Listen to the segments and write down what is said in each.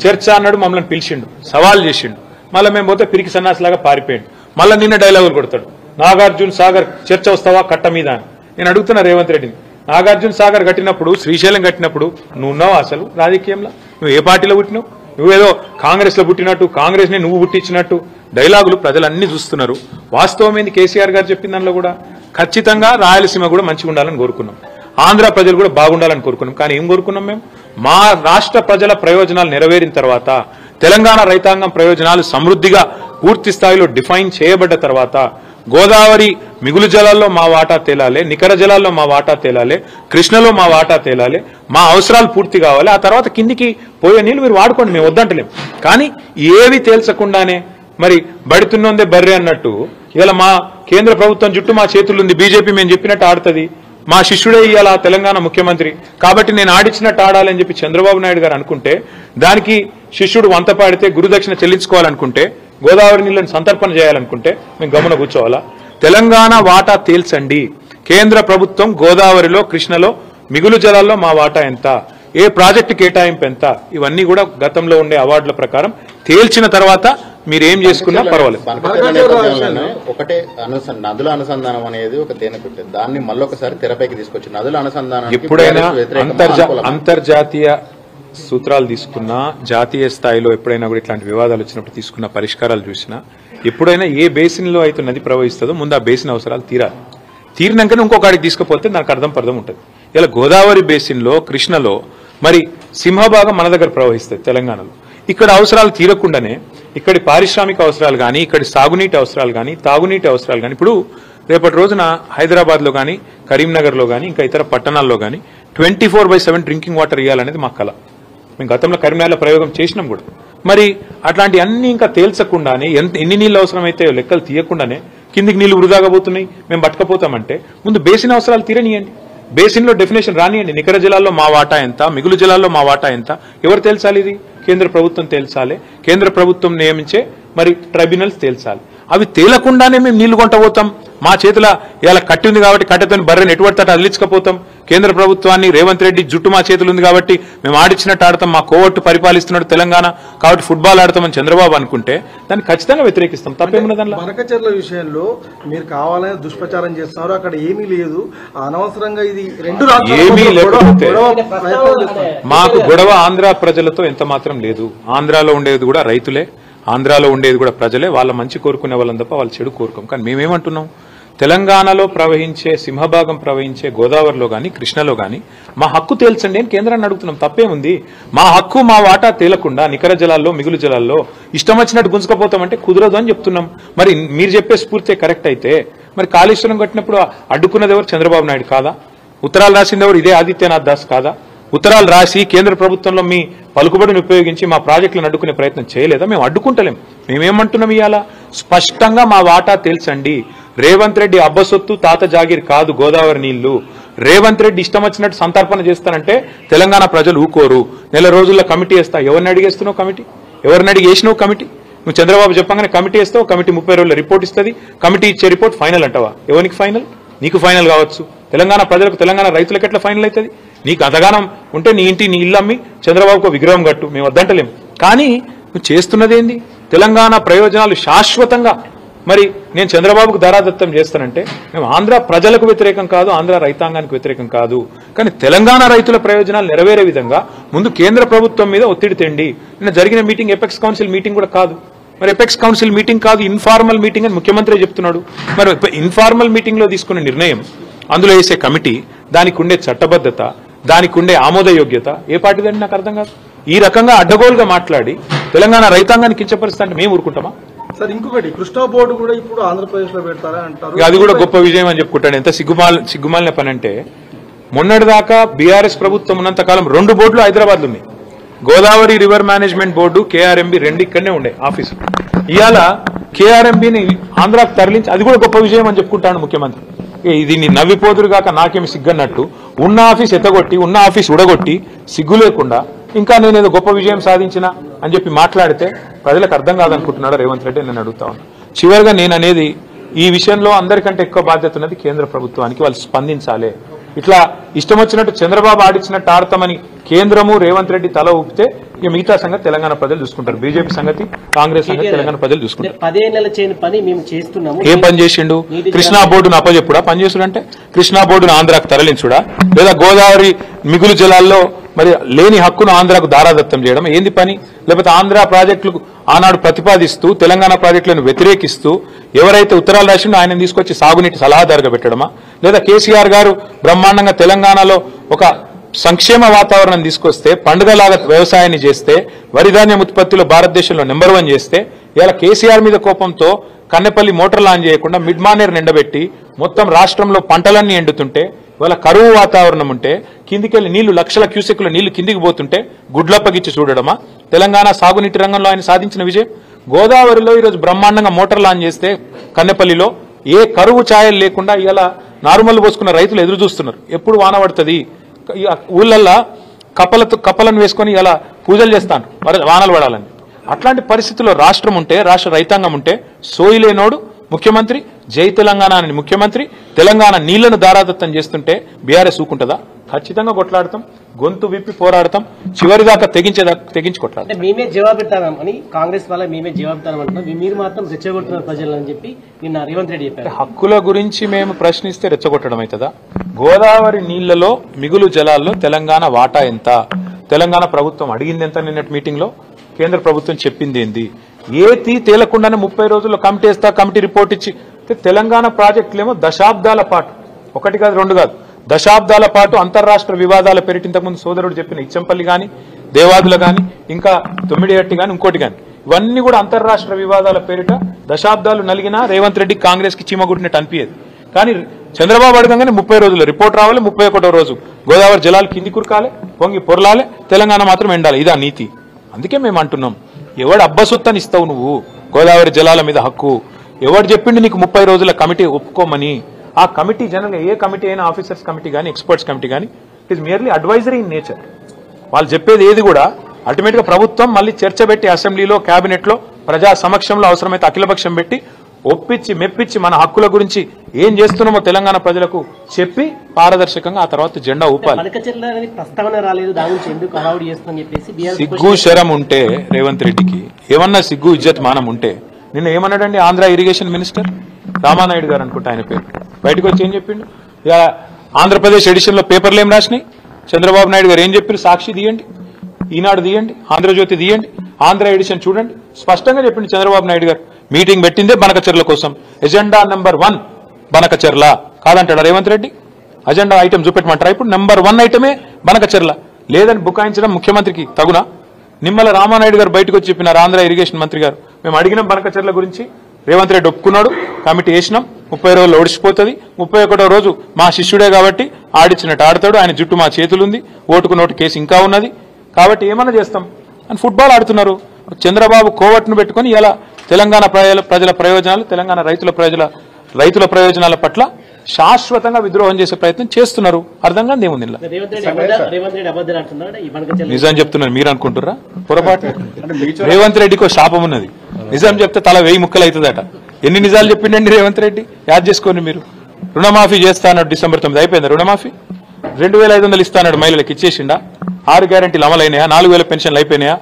చర్చ అన్నాడు, మమ్మల్ని పిలిచిండు, సవాల్ చేసిండు. మళ్ళీ మేము పోతే పిరికి సన్నాసిలాగా పారిపోయిండు. మళ్ళీ నిన్న డైలాగులు కొడతాడు, నాగార్జున సాగర్ చర్చ వస్తావా కట్ట మీద అని. నేను అడుగుతున్నా రేవంత్ రెడ్డిని, నాగార్జున సాగర్ కట్టినప్పుడు, శ్రీశైలం కట్టినప్పుడు నువ్వు ఉన్నావు అసలు రాజకీయంలో? నువ్వు ఏ పార్టీలో పుట్టినావు? నువ్వేదో కాంగ్రెస్ లో పుట్టినట్టు, కాంగ్రెస్ ని నువ్వు పుట్టించినట్టు డైలాగులు ప్రజలన్నీ చూస్తున్నారు. వాస్తవం ఏంది? కేసీఆర్ గారు చెప్పిన దానిలో కూడా ఖచ్చితంగా రాయలసీమ కూడా మంచిగా ఉండాలని కోరుకున్నాం, ఆంధ్ర ప్రజలు కూడా బాగుండాలని కోరుకున్నాం. కానీ ఏం కోరుకున్నాం మేము? మా రాష్ట్ర ప్రజల ప్రయోజనాలు నెరవేరిన తర్వాత, తెలంగాణ రైతాంగం ప్రయోజనాలు సమృద్ధిగా పూర్తి స్థాయిలో డిఫైన్ చేయబడ్డ తర్వాత, గోదావరి మిగులు జలాల్లో మా వాటా తేలాలి, నికర జలాల్లో మా వాటా తేలాలి, కృష్ణలో మా వాటా తేలాలి, మా అవసరాలు పూర్తి కావాలి. ఆ తర్వాత కిందికి పోయే నీళ్లు మీరు వాడుకోండి, మేము వద్దంటలేం. కానీ ఏవి తేల్చకుండానే మరి బడితున్నోందే బర్రె అన్నట్టు ఇలా మా కేంద్ర ప్రభుత్వం జుట్టు మా చేతులుంది, బీజేపీ మేము చెప్పినట్టు ఆడుతుంది, మా శిష్యుడే ఇవాళ తెలంగాణ ముఖ్యమంత్రి కాబట్టి నేను ఆడిచ్చినట్టు ఆడాలని చెప్పి చంద్రబాబు నాయుడు గారు అనుకుంటే, దానికి శిష్యుడు వంత పాడితే గురుదక్షిణ చెల్లించుకోవాలనుకుంటే, గోదావరి నీళ్లను సంతర్పణ చేయాలనుకుంటే మేము గమన కూర్చోవాలా? తెలంగాణ వాటా తేల్చండి. కేంద్ర ప్రభుత్వం గోదావరిలో, కృష్ణలో మిగులు జలాల్లో మా వాటా ఎంత, ఏ ప్రాజెక్టు కేటాయింపు ఎంత, ఇవన్నీ కూడా గతంలో ఉండే అవార్డుల ప్రకారం తేల్చిన తర్వాత మీరేం చేసుకున్నా పర్వాలేదు. ఒకటే నదుల అనుసంధానం అనేది ఒక తేనె, దాన్ని మళ్ళొకసారి తెరపైకి తీసుకొచ్చి నదుల అనుసంధానం ఎప్పుడైనా అంతర్జాతీయ సూత్రాలు తీసుకున్నా, జాతీయ స్థాయిలో ఎప్పుడైనా కూడా ఇట్లాంటి వివాదాలు వచ్చినప్పుడు తీసుకున్న పరిష్కారాలు చూసినా, ఎప్పుడైనా ఏ బేసిన్ లో అయితే నది ప్రవహిస్తుందో ముందు ఆ బేసిన్ అవసరాలు తీరాలి. తీరినాకనే ఇంకొకటికి తీసుకుపోతే దానికి అర్థం ఉంటుంది. ఇలా గోదావరి బేసిన్ లో, కృష్ణలో మరి సింహభాగం మన దగ్గర ప్రవహిస్తుంది తెలంగాణలో. ఇక్కడ అవసరాలు తీరకుండానే ఇక్కడి పారిశ్రామిక అవసరాలు కానీ, ఇక్కడి సాగునీటి అవసరాలు కానీ, తాగునీటి అవసరాలు కానీ, ఇప్పుడు రేపటి రోజున హైదరాబాద్ లో కానీ, కరీంనగర్ లో కానీ, ఇంకా ఇతర పట్టణాల్లో కానీ 24/7 డ్రింకింగ్ వాటర్ ఇవ్వాలనేది మా కళ. మేము గతంలో కరీంనగర్లో ప్రయోగం చేసినాం కూడా. మరి అట్లాంటి అన్ని ఇంకా తేల్చకుండానే, ఎన్ని నీళ్ళు అవసరమైతే లెక్కలు తీయకుండానే కిందికి నీళ్లు వృధాగా పోతున్నాయి, మేము పట్టుకపోతామంటే ముందు బేసిన్ అవసరాలు తీరనియండి, బేసిన్ లో డెఫినేషన్ రానియండి. నికర జలాల్లో మా వాటా ఎంత, మిగులు జలాల్లో మా వాటా ఎంత, ఎవరు తేల్చాలి? ఇది కేంద్ర ప్రభుత్వం తేల్చాలి. కేంద్ర ప్రభుత్వం నియమించే మరి ట్రైబ్యునల్స్ తేల్చాలి. అవి తేలకుండానే మేము నీళ్లు కొంటపోతాం. మా చేతిలో ఇలా కట్టి ఉంది కాబట్టి కట్టెతో బర్రెని ఎటువంటి తట అదిలించకపోతాం. కేంద్ర ప్రభుత్వాన్ని రేవంత్ రెడ్డి జుట్టు మా చేతులు ఉంది కాబట్టి మేము ఆడిచ్చినట్టు ఆడతాం, మా కోవట్టు పరిపాలిస్తున్నాడు తెలంగాణ కాబట్టి ఫుట్బాల్ ఆడతామని చంద్రబాబు అనుకుంటే దాన్ని ఖచ్చితంగా వ్యతిరేకిస్తాం. తప్పేమున్నది దానిలో? మరకచర్ల విషయంలో మీరు కావాలని దుష్ప్రచారం చేస్తున్నారు, అక్కడ ఏమీ లేదు, అనవసరంగా ఇది రెండు ఏమీ లేకపోతే మాకు గొడవ ఆంధ్ర ప్రజలతో ఎంత మాత్రం లేదు. ఆంధ్రాలో ఉండేది కూడా రైతులే, ఆంధ్రాలో ఉండేది కూడా ప్రజలే. వాళ్ళ మంచి కోరుకునే వాళ్ళని తప్ప వాళ్ళు చెడు కోరుకోం. కానీ మేమేమంటున్నాం? తెలంగాణలో ప్రవహించే, సింహభాగం ప్రవహించే గోదావరిలో కానీ, కృష్ణలో కానీ మా హక్కు తేల్చండి అని కేంద్రాన్ని అడుగుతున్నాం. తప్పేముంది? మా హక్కు, మా వాటా తేలకుండా నికర జలాల్లో, మిగులు జలాల్లో ఇష్టం వచ్చినట్టు గుంజుకపోతామంటే కుదరదు అని చెప్తున్నాం. మరి మీరు చెప్పే స్ఫూర్తి కరెక్ట్ అయితే మరి కాళేశ్వరం కట్టినప్పుడు అడ్డుకున్నది ఎవరు? చంద్రబాబు నాయుడు కాదా? ఉత్తరాలు రాసింది ఎవరు? ఇదే ఆదిత్యనాథ్ దాస్ కాదా? ఉత్తరాలు రాసి కేంద్ర ప్రభుత్వంలో మీ పలుకుబడిని ఉపయోగించి మా ప్రాజెక్టులను అడ్డుకునే ప్రయత్నం చేయలేదా? మేము అడ్డుకుంటలేం. మేమేమంటున్నాం? ఇవాళ స్పష్టంగా మా వాటా తేల్చండి. రేవంత్ రెడ్డి అబ్బసొత్తు, తాత జాగీర్ కాదు గోదావరి నీళ్లు. రేవంత్ రెడ్డి ఇష్టం వచ్చినట్టు సంతర్పణ చేస్తానంటే తెలంగాణ ప్రజలు ఊకోరు. నెల రోజుల్లో కమిటీ వేస్తా. ఎవరిని అడిగేస్తున్నావు కమిటీ? ఎవరిని అడిగేసినావు కమిటీ? నువ్వు చంద్రబాబు చెప్పగానే కమిటీ వేస్తావు, కమిటీ 30 రోజుల్లో రిపోర్ట్ ఇస్తుంది. కమిటీ ఇచ్చే రిపోర్ట్ ఫైనల్ అంటావా? ఎవరికి ఫైనల్? నీకు ఫైనల్ కావచ్చు, తెలంగాణ ప్రజలకు, తెలంగాణ రైతులకు ఎట్లా ఫైనల్ అవుతుంది? నీకు అంతగానం ఉంటే నీ ఇంటి, నీ ఇల్లు అమ్మి చంద్రబాబుకు విగ్రహం కట్టు, మేము వద్దంటలేం. కానీ నువ్వు చేస్తున్నదేంది? తెలంగాణ ప్రయోజనాలు శాశ్వతంగా మరి నేను చంద్రబాబుకు ధారాదత్తం చేస్తానంటే మేము ఆంధ్ర ప్రజలకు వ్యతిరేకం కాదు, ఆంధ్ర రైతాంగానికి వ్యతిరేకం కాదు. కానీ తెలంగాణ రైతుల ప్రయోజనాలు నెరవేరే విధంగా ముందు కేంద్ర ప్రభుత్వం మీద ఒత్తిడి తెండి. నిన్న జరిగిన మీటింగ్ ఎపెక్స్ కౌన్సిల్ మీటింగ్ కూడా కాదు. మరి ఎపెక్స్ కౌన్సిల్ మీటింగ్ కాదు, ఇన్ఫార్మల్ మీటింగ్ అని ముఖ్యమంత్రి చెప్తున్నాడు. మరి ఇన్ఫార్మల్ మీటింగ్ లో తీసుకున్న నిర్ణయం, అందులో వేసే కమిటీ, దానికి ఉండే చట్టబద్ధత, దానికి ఉండే ఆమోదయోగ్యత ఏ పార్టీదండి నాకు అర్థం కాదు. ఈ రకంగా అడ్డగోలుగా మాట్లాడి తెలంగాణ రైతాంగాన్ని కించపరుస్తా మేము ఊరుకుంటామా? సార్ ఇంకొకటి, కృష్ణా బోర్డు కూడా ఇప్పుడు ఆంధ్రప్రదేశ్ లో పెడతారా అంటారు. అది కూడా గొప్ప విజయం అని చెప్పుకుంటాడు. ఎంత సిగ్గుమాలిన పని అంటే, మొన్నటిదాకా బీఆర్ఎస్ ప్రభుత్వం ఉన్నంతకాలం 2 బోర్డులు హైదరాబాద్ లో ఉన్నాయి. Godavari river management board, KRMB 2 ఇక్కడనే ఉండే ఆఫీసు. ఇవాళ కేఆర్ఎంబిని ఆంధ్రాకు తరలించి, అది కూడా గొప్ప విజయం అని చెప్పుకుంటాడు ముఖ్యమంత్రి. దీన్ని నవ్విపోదురు కాక నాకేమి సిగ్గన్నట్టు ఉన్న ఆఫీస్ ఎత్తగొట్టి, ఉన్న ఆఫీస్ ఉడగొట్టి, సిగ్గు లేకుండా ఇంకా నేనేదో గొప్ప విజయం సాధించిన అని చెప్పి మాట్లాడితే ప్రజలకు అర్థం కాదనుకుంటున్నాడు రేవంత్ రెడ్డి. నేను అడుగుతా ఉన్నా. చివరిగా నేను అనేది, ఈ విషయంలో అందరికంటే ఎక్కువ బాధ్యత ఉన్నది కేంద్ర ప్రభుత్వానికి. వాళ్ళు స్పందించాలి. ఇట్లా ఇష్టం వచ్చినట్టు చంద్రబాబు ఆడిచ్చినట్టు ఆడతామని కేంద్రము, రేవంత్ రెడ్డి తల ఊపితే ఇక మిగతా సంగతి తెలంగాణ ప్రజలు చూసుకుంటారు. బీజేపీ సంగతి, కాంగ్రెస్ సంగతి తెలంగాణ ప్రజలు చూసుకుంటారు. 10 ఏళ్ల చేయని పని మేము చేస్తున్నాము. ఏం పని చేసిండు? కృష్ణా బోర్డును అప్పచెప్పుడా? పని చేసుడంటే కృష్ణా బోర్డును ఆంధ్రాకు తరలించుడా, లేదా గోదావరి మిగులు జలాల్లో మరి లేని హక్కును ఆంధ్రాకు దారాదత్తం చేయడం ఏంది పని? లేకపోతే ఆంధ్ర ప్రాజెక్టులకు ఆనాడు ప్రతిపాదిస్తూ తెలంగాణ ప్రాజెక్టులను వ్యతిరేకిస్తూ ఎవరైతే ఉత్తరాలు రాసిండో ఆయన తీసుకొచ్చి సాగునీటి సలహాదారుగా పెట్టడమా? లేదా కేసీఆర్ గారు బ్రహ్మాండంగా తెలంగాణలో ఒక సంక్షేమ వాతావరణం తీసుకొస్తే, పండుగలాగా వ్యవసాయాన్ని చేస్తే, వరిధాన్యం ఉత్పత్తిలో భారతదేశంలో నెంబర్ 1 చేస్తే, ఇలా కేసీఆర్ మీద కోపంతో కన్నెపల్లి మోటార్లు ఆన్ చేయకుండా మిడ్ మానేర్ నిండబెట్టి మొత్తం రాష్ట్రంలో పంటలన్నీ ఎండుతుంటే, ఇవాళ కరువు వాతావరణం ఉంటే, కిందికెళ్లి నీళ్లు లక్షల క్యూసెక్ల నీళ్లు కిందికి పోతుంటే గుడ్లప్పగిచ్చి చూడడమా తెలంగాణ సాగునీటి రంగంలో ఆయన సాధించిన విజయం? గోదావరిలో ఈరోజు బ్రహ్మాండంగా మోటార్లు ఆన్ చేస్తే కన్నెపల్లిలో ఏ కరువు ఛాయలు లేకుండా ఇలా నార్మల్ పోసుకున్న రైతులు ఎదురు చూస్తున్నారు. ఎప్పుడు వాన పడుతుంది, ఊళ్ళల్లో కప్పలను వేసుకొని ఇలా పూజలు చేస్తాను వానలు పడాలని. అట్లాంటి పరిస్థితుల్లో రాష్ట్రం ఉంటే, రాష్ట్ర రైతాంగం ఉంటే, సోయిలేనోడు ముఖ్యమంత్రి, జై తెలంగాణ అని ముఖ్యమంత్రి తెలంగాణ నీళ్లను దారాదత్తం చేస్తుంటే బీఆర్ఎస్ ఊకుంటుందా? ఖచ్చితంగా కొట్లాడతాం, గొంతు విప్పి పోరాడతాం, చివరిదాకా తెగించి కొట్లాడతాం. మేమే జవాబు పెడతామని కాంగ్రెస్ వల్ల మేమే జవాబు పెడతామంటున్నాం, మీరు మాత్రం రెచ్చగొడుతున్నారు ప్రజలని చెప్పి నిన్న రేవంత్ రెడ్డి చెప్పారు. హక్కుల గురించి మేము ప్రశ్నిస్తే రెచ్చగొట్టడం అవుతుందా? గోదావరి నీళ్లలో మిగులు జలాల్లో తెలంగాణ వాటా ఎంత? తెలంగాణ ప్రభుత్వం అడిగింది ఎంత? నిన్నటి మీటింగ్ లో కేంద్ర ప్రభుత్వం చెప్పింది ఏంది? ఏతి తేలకుండానే 30 రోజుల్లో కమిటీ వేస్తా, కమిటీ రిపోర్ట్ ఇచ్చి తెలంగాణ ప్రాజెక్టులేమో దశాబ్దాల పాటు, 1 కాదు 2 కాదు, దశాబ్దాల పాటు అంతర్రాష్ట్ర వివాదాల పేరిట ఇంతకుముందు సోదరుడు చెప్పిన ఇచ్చంపల్లి గాని, దేవాదుల గాని, ఇంకా తొమ్మిడిహట్టి గాని, ఇంకోటి గాని, ఇవన్నీ కూడా అంతర్రాష్ట్ర వివాదాల పేరిట దశాబ్దాలు నలిగినా రేవంత్ రెడ్డి కాంగ్రెస్ కి చీమగుట్టినట్టు అనిపించేది. కానీ చంద్రబాబు అడగంగానే 30 రోజుల్లో రిపోర్ట్ రావాలి, 31వ రోజు గోదావరి జలాలు కింది కురకాలి, పొంగి పొరలాలి, తెలంగాణ మాత్రం ఎండాలి. ఇదా నీతి. అందుకే మేము అంటున్నాం, ఎవడు అబ్బసొత్తని ఇస్తావు నువ్వు గోదావరి జలాల మీద హక్కు? ఎవడు చెప్పిండు నీకు 30 రోజుల కమిటీ ఒప్పుకోమని? ఆ కమిటీ జనరల్గా ఏ కమిటీ అయినా, ఆఫీసర్స్ కమిటీ కానీ, ఎక్స్పర్ట్స్ కమిటీ కానీ, it is merely advisory in nature. వాళ్ళు చెప్పేది ఏది కూడా అల్టిమేట్ గా ప్రభుత్వం మళ్ళీ చర్చ పెట్టి అసెంబ్లీలో, కేబినెట్ లో, ప్రజా సమక్షంలో అవసరమైతే అఖిలపక్షం పెట్టి ఒప్పించి మెప్పించి మన హక్కుల గురించి ఏం చేస్తున్నామో తెలంగాణ ప్రజలకు చెప్పి పారదర్శకంగా ఆ తర్వాత జెండా ఊపాలి. సిగ్గు శరం ఉంటే రేవంత్ రెడ్డికి, ఏమన్నా సిగ్గు ఇజ్జత్ మానం ఉంటే, నిన్న ఏమన్నాడండి ఆంధ్ర ఇరిగేషన్ మినిస్టర్ రామానాయుడు గారు అనుకుంటా ఆయన పేరు, బయటకు వచ్చి ఏం చెప్పిండు? ఆంధ్రప్రదేశ్ ఎడిషన్ లో పేపర్లు ఏం రాసినాయి? చంద్రబాబు నాయుడు గారు ఏం చెప్పారు? సాక్షి తీయండి, ఈనాడు తీయండి, ఆంధ్రజ్యోతి తీయండి, ఆంధ్ర ఎడిషన్ చూడండి, స్పష్టంగా చెప్పిండు చంద్రబాబు నాయుడు గారు. మీటింగ్ పెట్టిందే బనకచెర్ల కోసం, ఎజెండా నెంబర్ 1 బనకచెర్ల కాదంటాడా రేవంత్ రెడ్డి? అజెండా ఐటమ్ చూపెట్టమంటారా? ఇప్పుడు నెంబర్ 1 ఐటమే బనకచెర్ల. లేదని బుకాయించడం ముఖ్యమంత్రికి తగునా? నిమ్మల రామానాయుడు గారు బయటకు వచ్చి చెప్పినారు, ఆంధ్ర ఇరిగేషన్ మంత్రి గారు, మేము అడిగినాం బనకచెర్ల గురించి, రేవంత్ రెడ్డి ఒప్పుకున్నాడు, కమిటీ వేసినాం, 30 రోజులు ఓడిచిపోతుంది, 31వ రోజు మా శిష్యుడే కాబట్టి ఆడిచ్చినట్టు ఆడతాడు, ఆయన జుట్టు మా చేతులుంది, ఓటుకు నోటు కేసు ఇంకా ఉన్నది, కాబట్టి ఏమన్నా చేస్తాం అని ఫుట్బాల్ ఆడుతున్నారు. చంద్రబాబు కోవట్ను పెట్టుకుని ఇలా తెలంగాణ ప్రజల ప్రయోజనాలు, తెలంగాణ రైతుల ప్రయోజనాల పట్ల శాశ్వతంగా విద్రోహం చేసే ప్రయత్నం చేస్తున్నారు. అర్థం కాదు ఏముంది. నిజం చెప్తున్నారు మీరు అనుకుంటున్నారా? పొరపాటు. రేవంత్ రెడ్డికి శాపం ఉన్నది, నిజం చెప్తే తల 1000 ముక్కలు అవుతుందట. ఎన్ని నిజాలు చెప్పిండండి రేవంత్ రెడ్డి? యాద్ చేసుకోండి మీరు. రుణమాఫీ చేస్తా అన్నాడు, December 9 అయిపోయిందా రుణమాఫీ? 2500 ఇస్తా అన్నాడు, మహిళలకు ఇచ్చేసిండా? 6 గ్యారెంటీలు అమలైనాయా? 4000 పెన్షన్లు అయిపోయినాయా?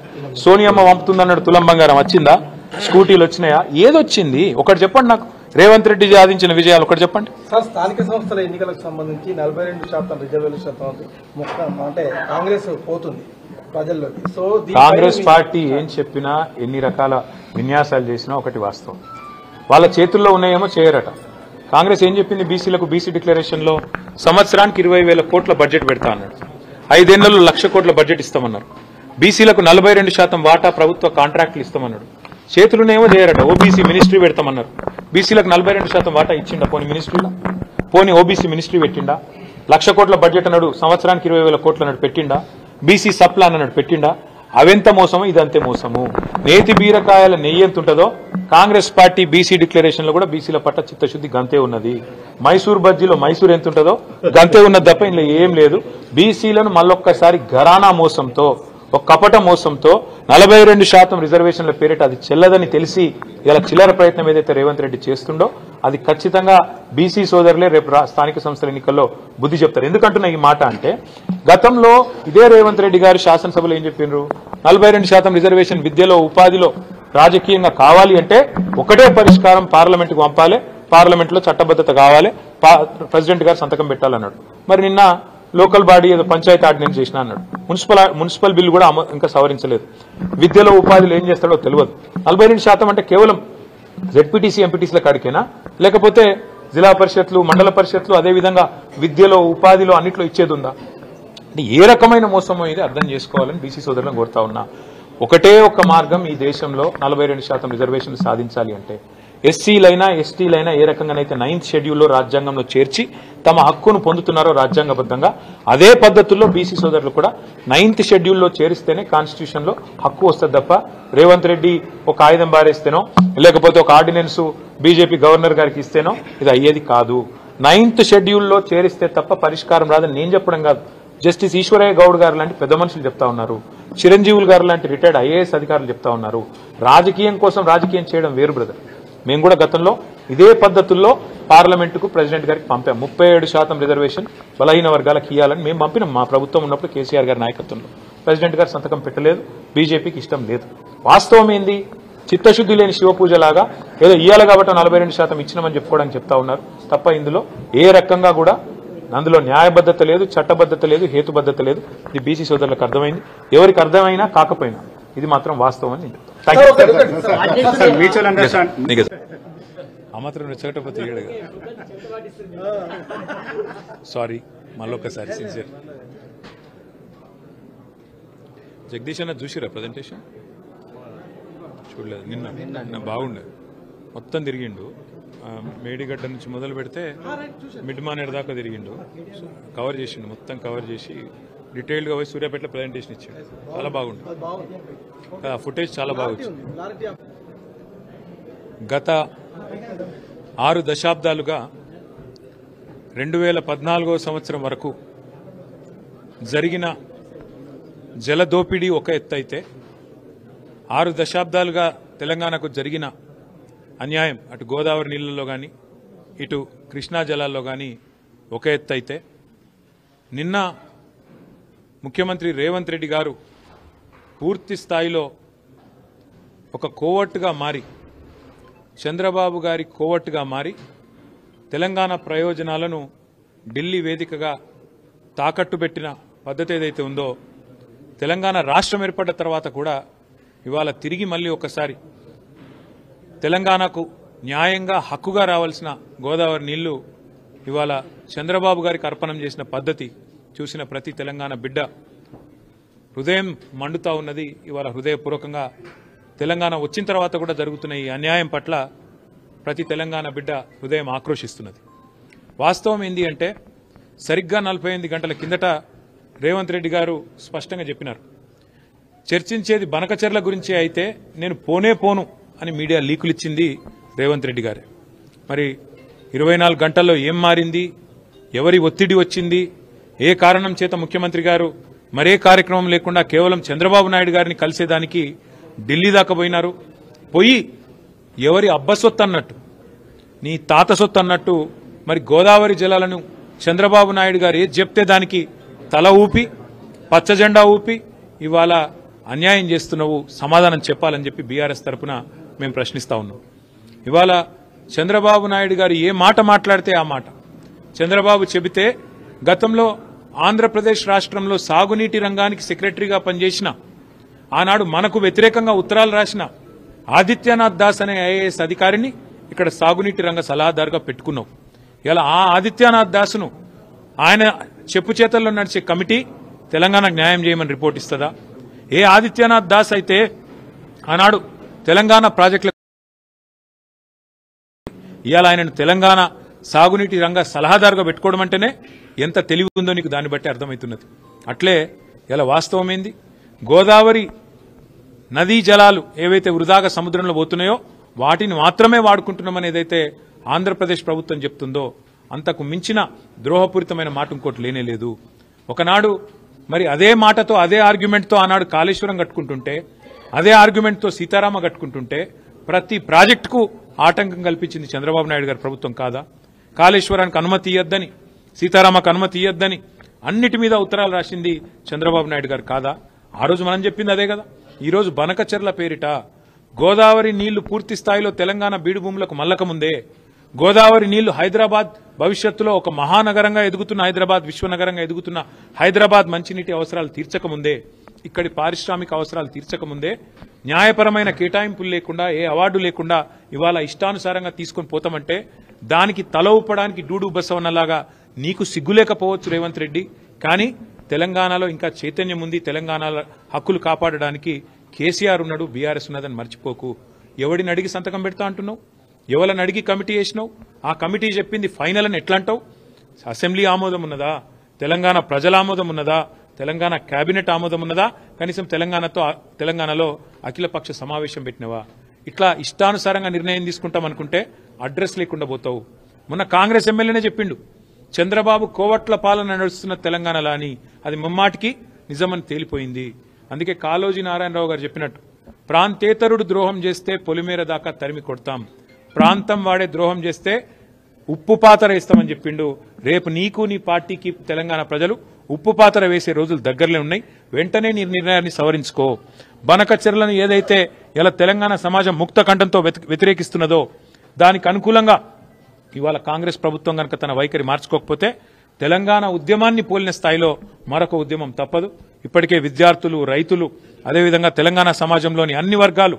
సోనియమ్మ పంపుతుందన్నాడు, తులం బంగారం వచ్చిందా? స్కూటీలు వచ్చినాయా? ఏదొచ్చింది ఒకటి చెప్పండి నాకు. రేవంత్ రెడ్డి సాధించిన విజయాలు ఒకటి చెప్పండి సార్. స్థానిక సంస్థల ఎన్నికలకు సంబంధించి 42% రిజర్వేషన్ అంటే కాంగ్రెస్ పోతుంది ప్రజల్లోకి. సో కాంగ్రెస్ పార్టీ ఏం చెప్పినా, ఎన్ని రకాల విన్యాసాలు చేసినా ఒకటి వాస్తవం, వాళ్ళ చేతుల్లో ఉన్నాయేమో చేయరట. కాంగ్రెస్ ఏం చెప్పింది? బీసీలకు బీసీ డిక్లరేషన్ లో సంవత్సరానికి 20,000 కోట్ల బడ్జెట్ పెడతా అన్నాడు, 5 ఏళ్లలో 1,00,000 కోట్ల బడ్జెట్ ఇస్తామన్నారు. బీసీలకు 42% వాటా ప్రభుత్వ కాంట్రాక్టులు ఇస్తామన్నాడు, చేతులునేమో చేయరట. ఓబీసీ మినిస్ట్రీ పెడతామన్నారు, బీసీలకు 42% వాటా ఇచ్చిండా? పోనీ మినిస్ట్రీలో, పోనీ ఓబీసీ మినిస్ట్రీ పెట్టిండా? 1,00,000 కోట్ల బడ్జెట్ అన్నాడు, సంవత్సరానికి 20,000 కోట్లు అన్నాడు, పెట్టిండా? బీసీ సప్లాన్ అన్నాడు, పెట్టిండా? అవెంత మోసము, ఇదంతే మోసము. నేతి బీరకాయల నెయ్యి ఎంత ఉంటుందో కాంగ్రెస్ పార్టీ బీసీ డిక్లరేషన్ లో కూడా బీసీల పట్ల చిత్తశుద్ధి గంతే ఉన్నది. మైసూర్ బజ్జీలో మైసూర్ ఎంత ఉంటుందో గంతే ఉన్నది తప్ప ఇందులో ఏం లేదు. బీసీలను మళ్ళొక్కసారి ఘరానా మోసంతో, ఒక కపట మోసంతో 42% రిజర్వేషన్ల పేరిట అది చెల్లదని తెలిసి ఇలా చిల్లర ప్రయత్నం ఏదైతే రేవంత్ రెడ్డి చేస్తుండో అది ఖచ్చితంగా బీసీ సోదరులే రేపు స్థానిక సంస్థల ఎన్నికల్లో బుద్ధి చెప్తారు. ఎందుకంటున్నా ఈ మాట అంటే గతంలో ఇదే రేవంత్ రెడ్డి గారు శాసనసభలో ఏం చెప్పిండ్రు? 42% రిజర్వేషన్ విద్యలో ఉపాధిలో రాజకీయంగా కావాలి అంటే ఒకటే పరిష్కారం, పార్లమెంట్కి పంపాలి, పార్లమెంట్లో చట్టబద్ధత కావాలి, ప్రెసిడెంట్ గారు సంతకం పెట్టాలన్నాడు. మరి నిన్న లోకల్ బాడీ ఏదో పంచాయతీ ఆర్డినెన్స్ చేసిన అన్నాడు. మున్సిపల్ బిల్లు కూడా ఇంకా సవరించలేదు. విద్యలో ఉపాధిలో ఏం చేస్తాడో తెలియదు. 42% అంటే కేవలం జెడ్పీటీసీ ఎంపీటీసీల కాడికేనా, లేకపోతే జిల్లా పరిషత్లు, మండల పరిషత్లు, అదేవిధంగా విద్యలో ఉపాధిలో అన్నిట్లో ఇచ్చేది ఉందా? అంటే ఏ రకమైన మోసమో ఇది అర్థం చేసుకోవాలని బీసీ సోదరులను కోరుతా ఉన్నా. ఒకటే ఒక్క మార్గం ఈ దేశంలో 42% రిజర్వేషన్లు సాధించాలి అంటే ఎస్సీలైనా ఎస్టీలైనా ఏ రకంగానైతే 9th షెడ్యూల్లో రాజ్యాంగంలో చేర్చి తమ హక్కును పొందుతున్నారో రాజ్యాంగబద్ధంగా అదే పద్ధతుల్లో బీసీ సోదరులు కూడా 9th షెడ్యూల్లో చేరిస్తేనే కాన్స్టిట్యూషన్ లో హక్కు వస్తుంది తప్ప రేవంత్ రెడ్డి ఒక ఆయుధం బారేస్తేనో లేకపోతే ఒక ఆర్డినెన్స్ బీజేపీ గవర్నర్ గారికి ఇస్తేనో ఇది అయ్యేది కాదు. 9th షెడ్యూల్లో చేరిస్తే తప్ప పరిష్కారం రాదని నేను చెప్పడం కాదు, జస్టిస్ ఈశ్వరయ్య గౌడ్ గారు లాంటి పెద్ద మనుషులు చెప్తా ఉన్నారు, చిరంజీవులు గారు లాంటి రిటైర్డ్ ఐఏఎస్ అధికారులు చెప్తా ఉన్నారు. రాజకీయం కోసం రాజకీయం చేయడం వేరు బ్రదర్. మేము కూడా గతంలో ఇదే పద్ధతుల్లో పార్లమెంటుకు ప్రెసిడెంట్ గారికి పంపాం. 37% రిజర్వేషన్ బలహీన వర్గాలకు ఇవ్వాలని మేము పంపినాం. మా ప్రభుత్వం ఉన్నప్పుడు కేసీఆర్ గారి నాయకత్వంలో ప్రెసిడెంట్ గారు సంతకం పెట్టలేదు, బీజేపీకి ఇష్టం లేదు. వాస్తవం ఏంది? చిత్తశుద్ధి లేని శివపూజలాగా ఏదో ఇయ్యాలి కాబట్టి 42% ఇచ్చినామని చెప్పుకోవడానికి చెప్తా ఉన్నారు తప్ప ఇందులో ఏ రకంగా కూడా అందులో న్యాయబద్ధత లేదు, చట్టబద్ధత లేదు, హేతుబద్ధత లేదు. ఇది బీసీ సోదరులకు అర్థమైంది. ఎవరికి అర్థమైనా కాకపోయినా ఇది మాత్రం వాస్తవం అని ఆ మాత్రం రెచ్చగట్టకపోతే సారీ. మళ్ళొక్కసారి సిన్సియర్. జగదీష్ అన్న చూసిరా ప్రజెంటేషన్? చూడలేదు. నిన్న బాగుండేది. మొత్తం తిరిగిండు. మేడిగడ్డ నుంచి మొదలు పెడితే మిడ్ మానేర్ దాకా తిరిగిండు, కవర్ చేసిండు, మొత్తం కవర్ చేసి డీటెయిల్డ్గా పోయి సూర్యాపేటలో ప్రజెంటేషన్ ఇచ్చాడు. చాలా బాగుంది. ఆ ఫుటేజ్ చాలా బాగా వచ్చింది. గత 6 దశాబ్దాలుగా 2014వ సంవత్సరం వరకు జరిగిన జలదోపిడీ ఒక ఎత్తు అయితే 6 దశాబ్దాలుగా తెలంగాణకు జరిగిన అన్యాయం అటు గోదావరి నీళ్లలో కానీ ఇటు కృష్ణా జలాల్లో కానీ ఒక ఎత్తు అయితే నిన్న ముఖ్యమంత్రి రేవంత్ రెడ్డి గారు పూర్తి స్థాయిలో ఒక కోవట్టుగా మారి, చంద్రబాబు గారి కోవట్టుగా మారి తెలంగాణ ప్రయోజనాలను ఢిల్లీ వేదికగా తాకట్టు పెట్టిన పద్ధతి ఏదైతే ఉందో, తెలంగాణ రాష్ట్రం ఏర్పడ్డ తర్వాత కూడా ఇవాళ తిరిగి మళ్ళీ ఒకసారి తెలంగాణకు న్యాయంగా హక్కుగా రావాల్సిన గోదావరి నీళ్లు ఇవాళ చంద్రబాబు గారికి అర్పణం చేసిన పద్ధతి చూసిన ప్రతి తెలంగాణ బిడ్డ హృదయం మండుతా ఉన్నది. ఇవాళ హృదయపూర్వకంగా తెలంగాణ వచ్చిన తర్వాత కూడా జరుగుతున్న ఈ అన్యాయం పట్ల ప్రతి తెలంగాణ బిడ్డ హృదయం ఆక్రోశిస్తున్నది. వాస్తవం ఏంది అంటే సరిగ్గా 48 గంటల కిందట రేవంత్ రెడ్డి గారు స్పష్టంగా చెప్పినారు, చర్చించేది బనకచెర్ల గురించి అయితే నేను పోను అని మీడియా లీకులు ఇచ్చింది రేవంత్ రెడ్డి గారే. మరి 24 గంటల్లో ఏం మారింది, ఎవరి ఒత్తిడి వచ్చింది, ఏ కారణం చేత ముఖ్యమంత్రి గారు మరే కార్యక్రమం లేకుండా కేవలం చంద్రబాబు నాయుడు గారిని కలిసేదానికి ఢిల్లీ దాకా పోయినారు. పోయి ఎవరి అబ్బసొత్తు అన్నట్టు, నీ తాత సొత్తు అన్నట్టు మరి గోదావరి జలాలను చంద్రబాబు నాయుడు గారు ఏది చెప్తే దానికి తల ఊపి పచ్చజెండా ఊపి ఇవాళ అన్యాయం చేస్తున్నావు, సమాధానం చెప్పాలని చెప్పి బీఆర్ఎస్ తరఫున మేము ప్రశ్నిస్తా ఉన్నాం. ఇవాళ చంద్రబాబు నాయుడు గారు ఏ మాట మాట్లాడితే ఆ మాట చంద్రబాబు చెబితే, గతంలో ఆంధ్రప్రదేశ్ రాష్ట్రంలో సాగునీటి రంగానికి సెక్రటరీగా పనిచేసిన, ఆనాడు మనకు వ్యతిరేకంగా ఉత్తరాలు రాసిన ఆదిత్యనాథ్ దాస్ అనే ఐఏఎస్ అధికారిని ఇక్కడ సాగునీటి రంగ సలహాదారుగా పెట్టుకున్నాం. ఇలా ఆ ఆదిత్యనాథ్ దాస్ను ఆయన చెప్పు చేతల్లో నడిచే కమిటీ తెలంగాణకు న్యాయం చేయమని రిపోర్ట్ ఇస్తుందా? ఏ ఆదిత్యనాథ్ దాస్ అయితే ఆనాడు తెలంగాణ ప్రాజెక్టుల ఇవాళ ఆయనను తెలంగాణ సాగునీటి రంగ సలహాదారుగా పెట్టుకోవడం అంటేనే ఎంత తెలివి ఉందో నీకు దాన్ని బట్టి అర్థమవుతున్నది. అట్లే ఇలా వాస్తవం ఏంది, గోదావరి నదీ జలాలు ఏవైతే వృధాగా సముద్రంలో పోతున్నాయో వాటిని మాత్రమే వాడుకుంటున్నామని ఏదైతే ఆంధ్రప్రదేశ్ ప్రభుత్వం చెప్తుందో అంతకు మించిన ద్రోహపూరితమైన మాట ఇంకోటి లేనేలేదు. ఒకనాడు మరి అదే మాటతో అదే ఆర్గ్యుమెంట్తో ఆనాడు కాళేశ్వరం కట్టుకుంటుంటే, అదే ఆర్గ్యుమెంట్తో సీతారామ కట్టుకుంటుంటే ప్రతి ప్రాజెక్టుకు ఆటంకం కల్పించింది చంద్రబాబు నాయుడు గారి ప్రభుత్వం కాదా? కాళేశ్వరానికి అనుమతి ఇవ్వద్దని, సీతారామకు అనుమతి ఇవ్వద్దని అన్నిటి మీద ఉత్తరాలు రాసింది చంద్రబాబు నాయుడు గారు కాదా? ఆ రోజు మనం చెప్పింది అదే కదా. ఈ రోజు బనకచెర్ల పేరిట గోదావరి నీళ్లు పూర్తి స్థాయిలో తెలంగాణ బీడు భూములకు మల్లకముందే, గోదావరి నీళ్లు హైదరాబాద్ భవిష్యత్తులో ఒక మహానగరంగా ఎదుగుతున్న హైదరాబాద్, విశ్వనగరంగా ఎదుగుతున్న హైదరాబాద్ మంచినీటి అవసరాలు తీర్చకముందే, ఇక్కడి పారిశ్రామిక అవసరాలు తీర్చకముందే, న్యాయపరమైన కేటాయింపులు లేకుండా, ఏ అవార్డు లేకుండా ఇవాళ ఇష్టానుసారంగా తీసుకొని పోతామంటే దానికి తల ఊపడానికి డూడు బసవన్నలాగా నీకు సిగ్గులేకపోవచ్చు రేవంత్ రెడ్డి. కానీ తెలంగాణలో ఇంకా చైతన్యం ఉంది. తెలంగాణలో హక్కులు కాపాడడానికి కేసీఆర్ ఉన్నాడు, బీఆర్ఎస్ ఉన్నదని మర్చిపోకు. ఎవడిని అడిగి సంతకం పెడతా అంటున్నావు? ఎవరిని అడిగి కమిటీ వేసినావు? ఆ కమిటీ చెప్పింది ఫైనల్ అని ఎట్లా అంటావు? అసెంబ్లీ ఆమోదం ఉన్నదా? తెలంగాణ ప్రజల ఆమోదం ఉన్నదా? తెలంగాణ కేబినెట్ ఆమోదం ఉన్నదా? కనీసం తెలంగాణలో అఖిలపక్ష సమావేశం పెట్టినవా? ఇట్లా ఇష్టానుసారంగా నిర్ణయం తీసుకుంటాం అనుకుంటే అడ్రస్ లేకుండా పోతావు. మొన్న కాంగ్రెస్ ఎమ్మెల్యేనే చెప్పిండు, చంద్రబాబు కోవట్ల పాలన నడుస్తున్న తెలంగాణలో అని. అది ముమ్మాటికి నిజమని తేలిపోయింది. అందుకే కాళోజీ నారాయణరావు గారు చెప్పినట్టు, ప్రాంతేతరుడు ద్రోహం చేస్తే పొలిమేర దాకా తరిమి కొడతాం, ప్రాంతం వాడే ద్రోహం చేస్తే ఉప్పు పాతర వేస్తామని చెప్పిండు. రేపు నీకు నీ పార్టీకి తెలంగాణ ప్రజలు ఉప్పు పాతర వేసే రోజులు దగ్గరలో ఉన్నాయి. వెంటనే నీ నిర్ణయాన్ని సవరించుకో. బనకచెర్లను ఏదైతే ఇలా తెలంగాణ సమాజం ముక్త కంఠంతో వ్యతిరేకిస్తున్నదో దానికి అనుకూలంగా ఇవాళ కాంగ్రెస్ ప్రభుత్వం కనుక తన వైఖరి మార్చుకోకపోతే తెలంగాణ ఉద్యమాన్ని పోలిన స్థాయిలో మరొక ఉద్యమం తప్పదు. ఇప్పటికే విద్యార్థులు, రైతులు, అదేవిధంగా తెలంగాణ సమాజంలోని అన్ని వర్గాలు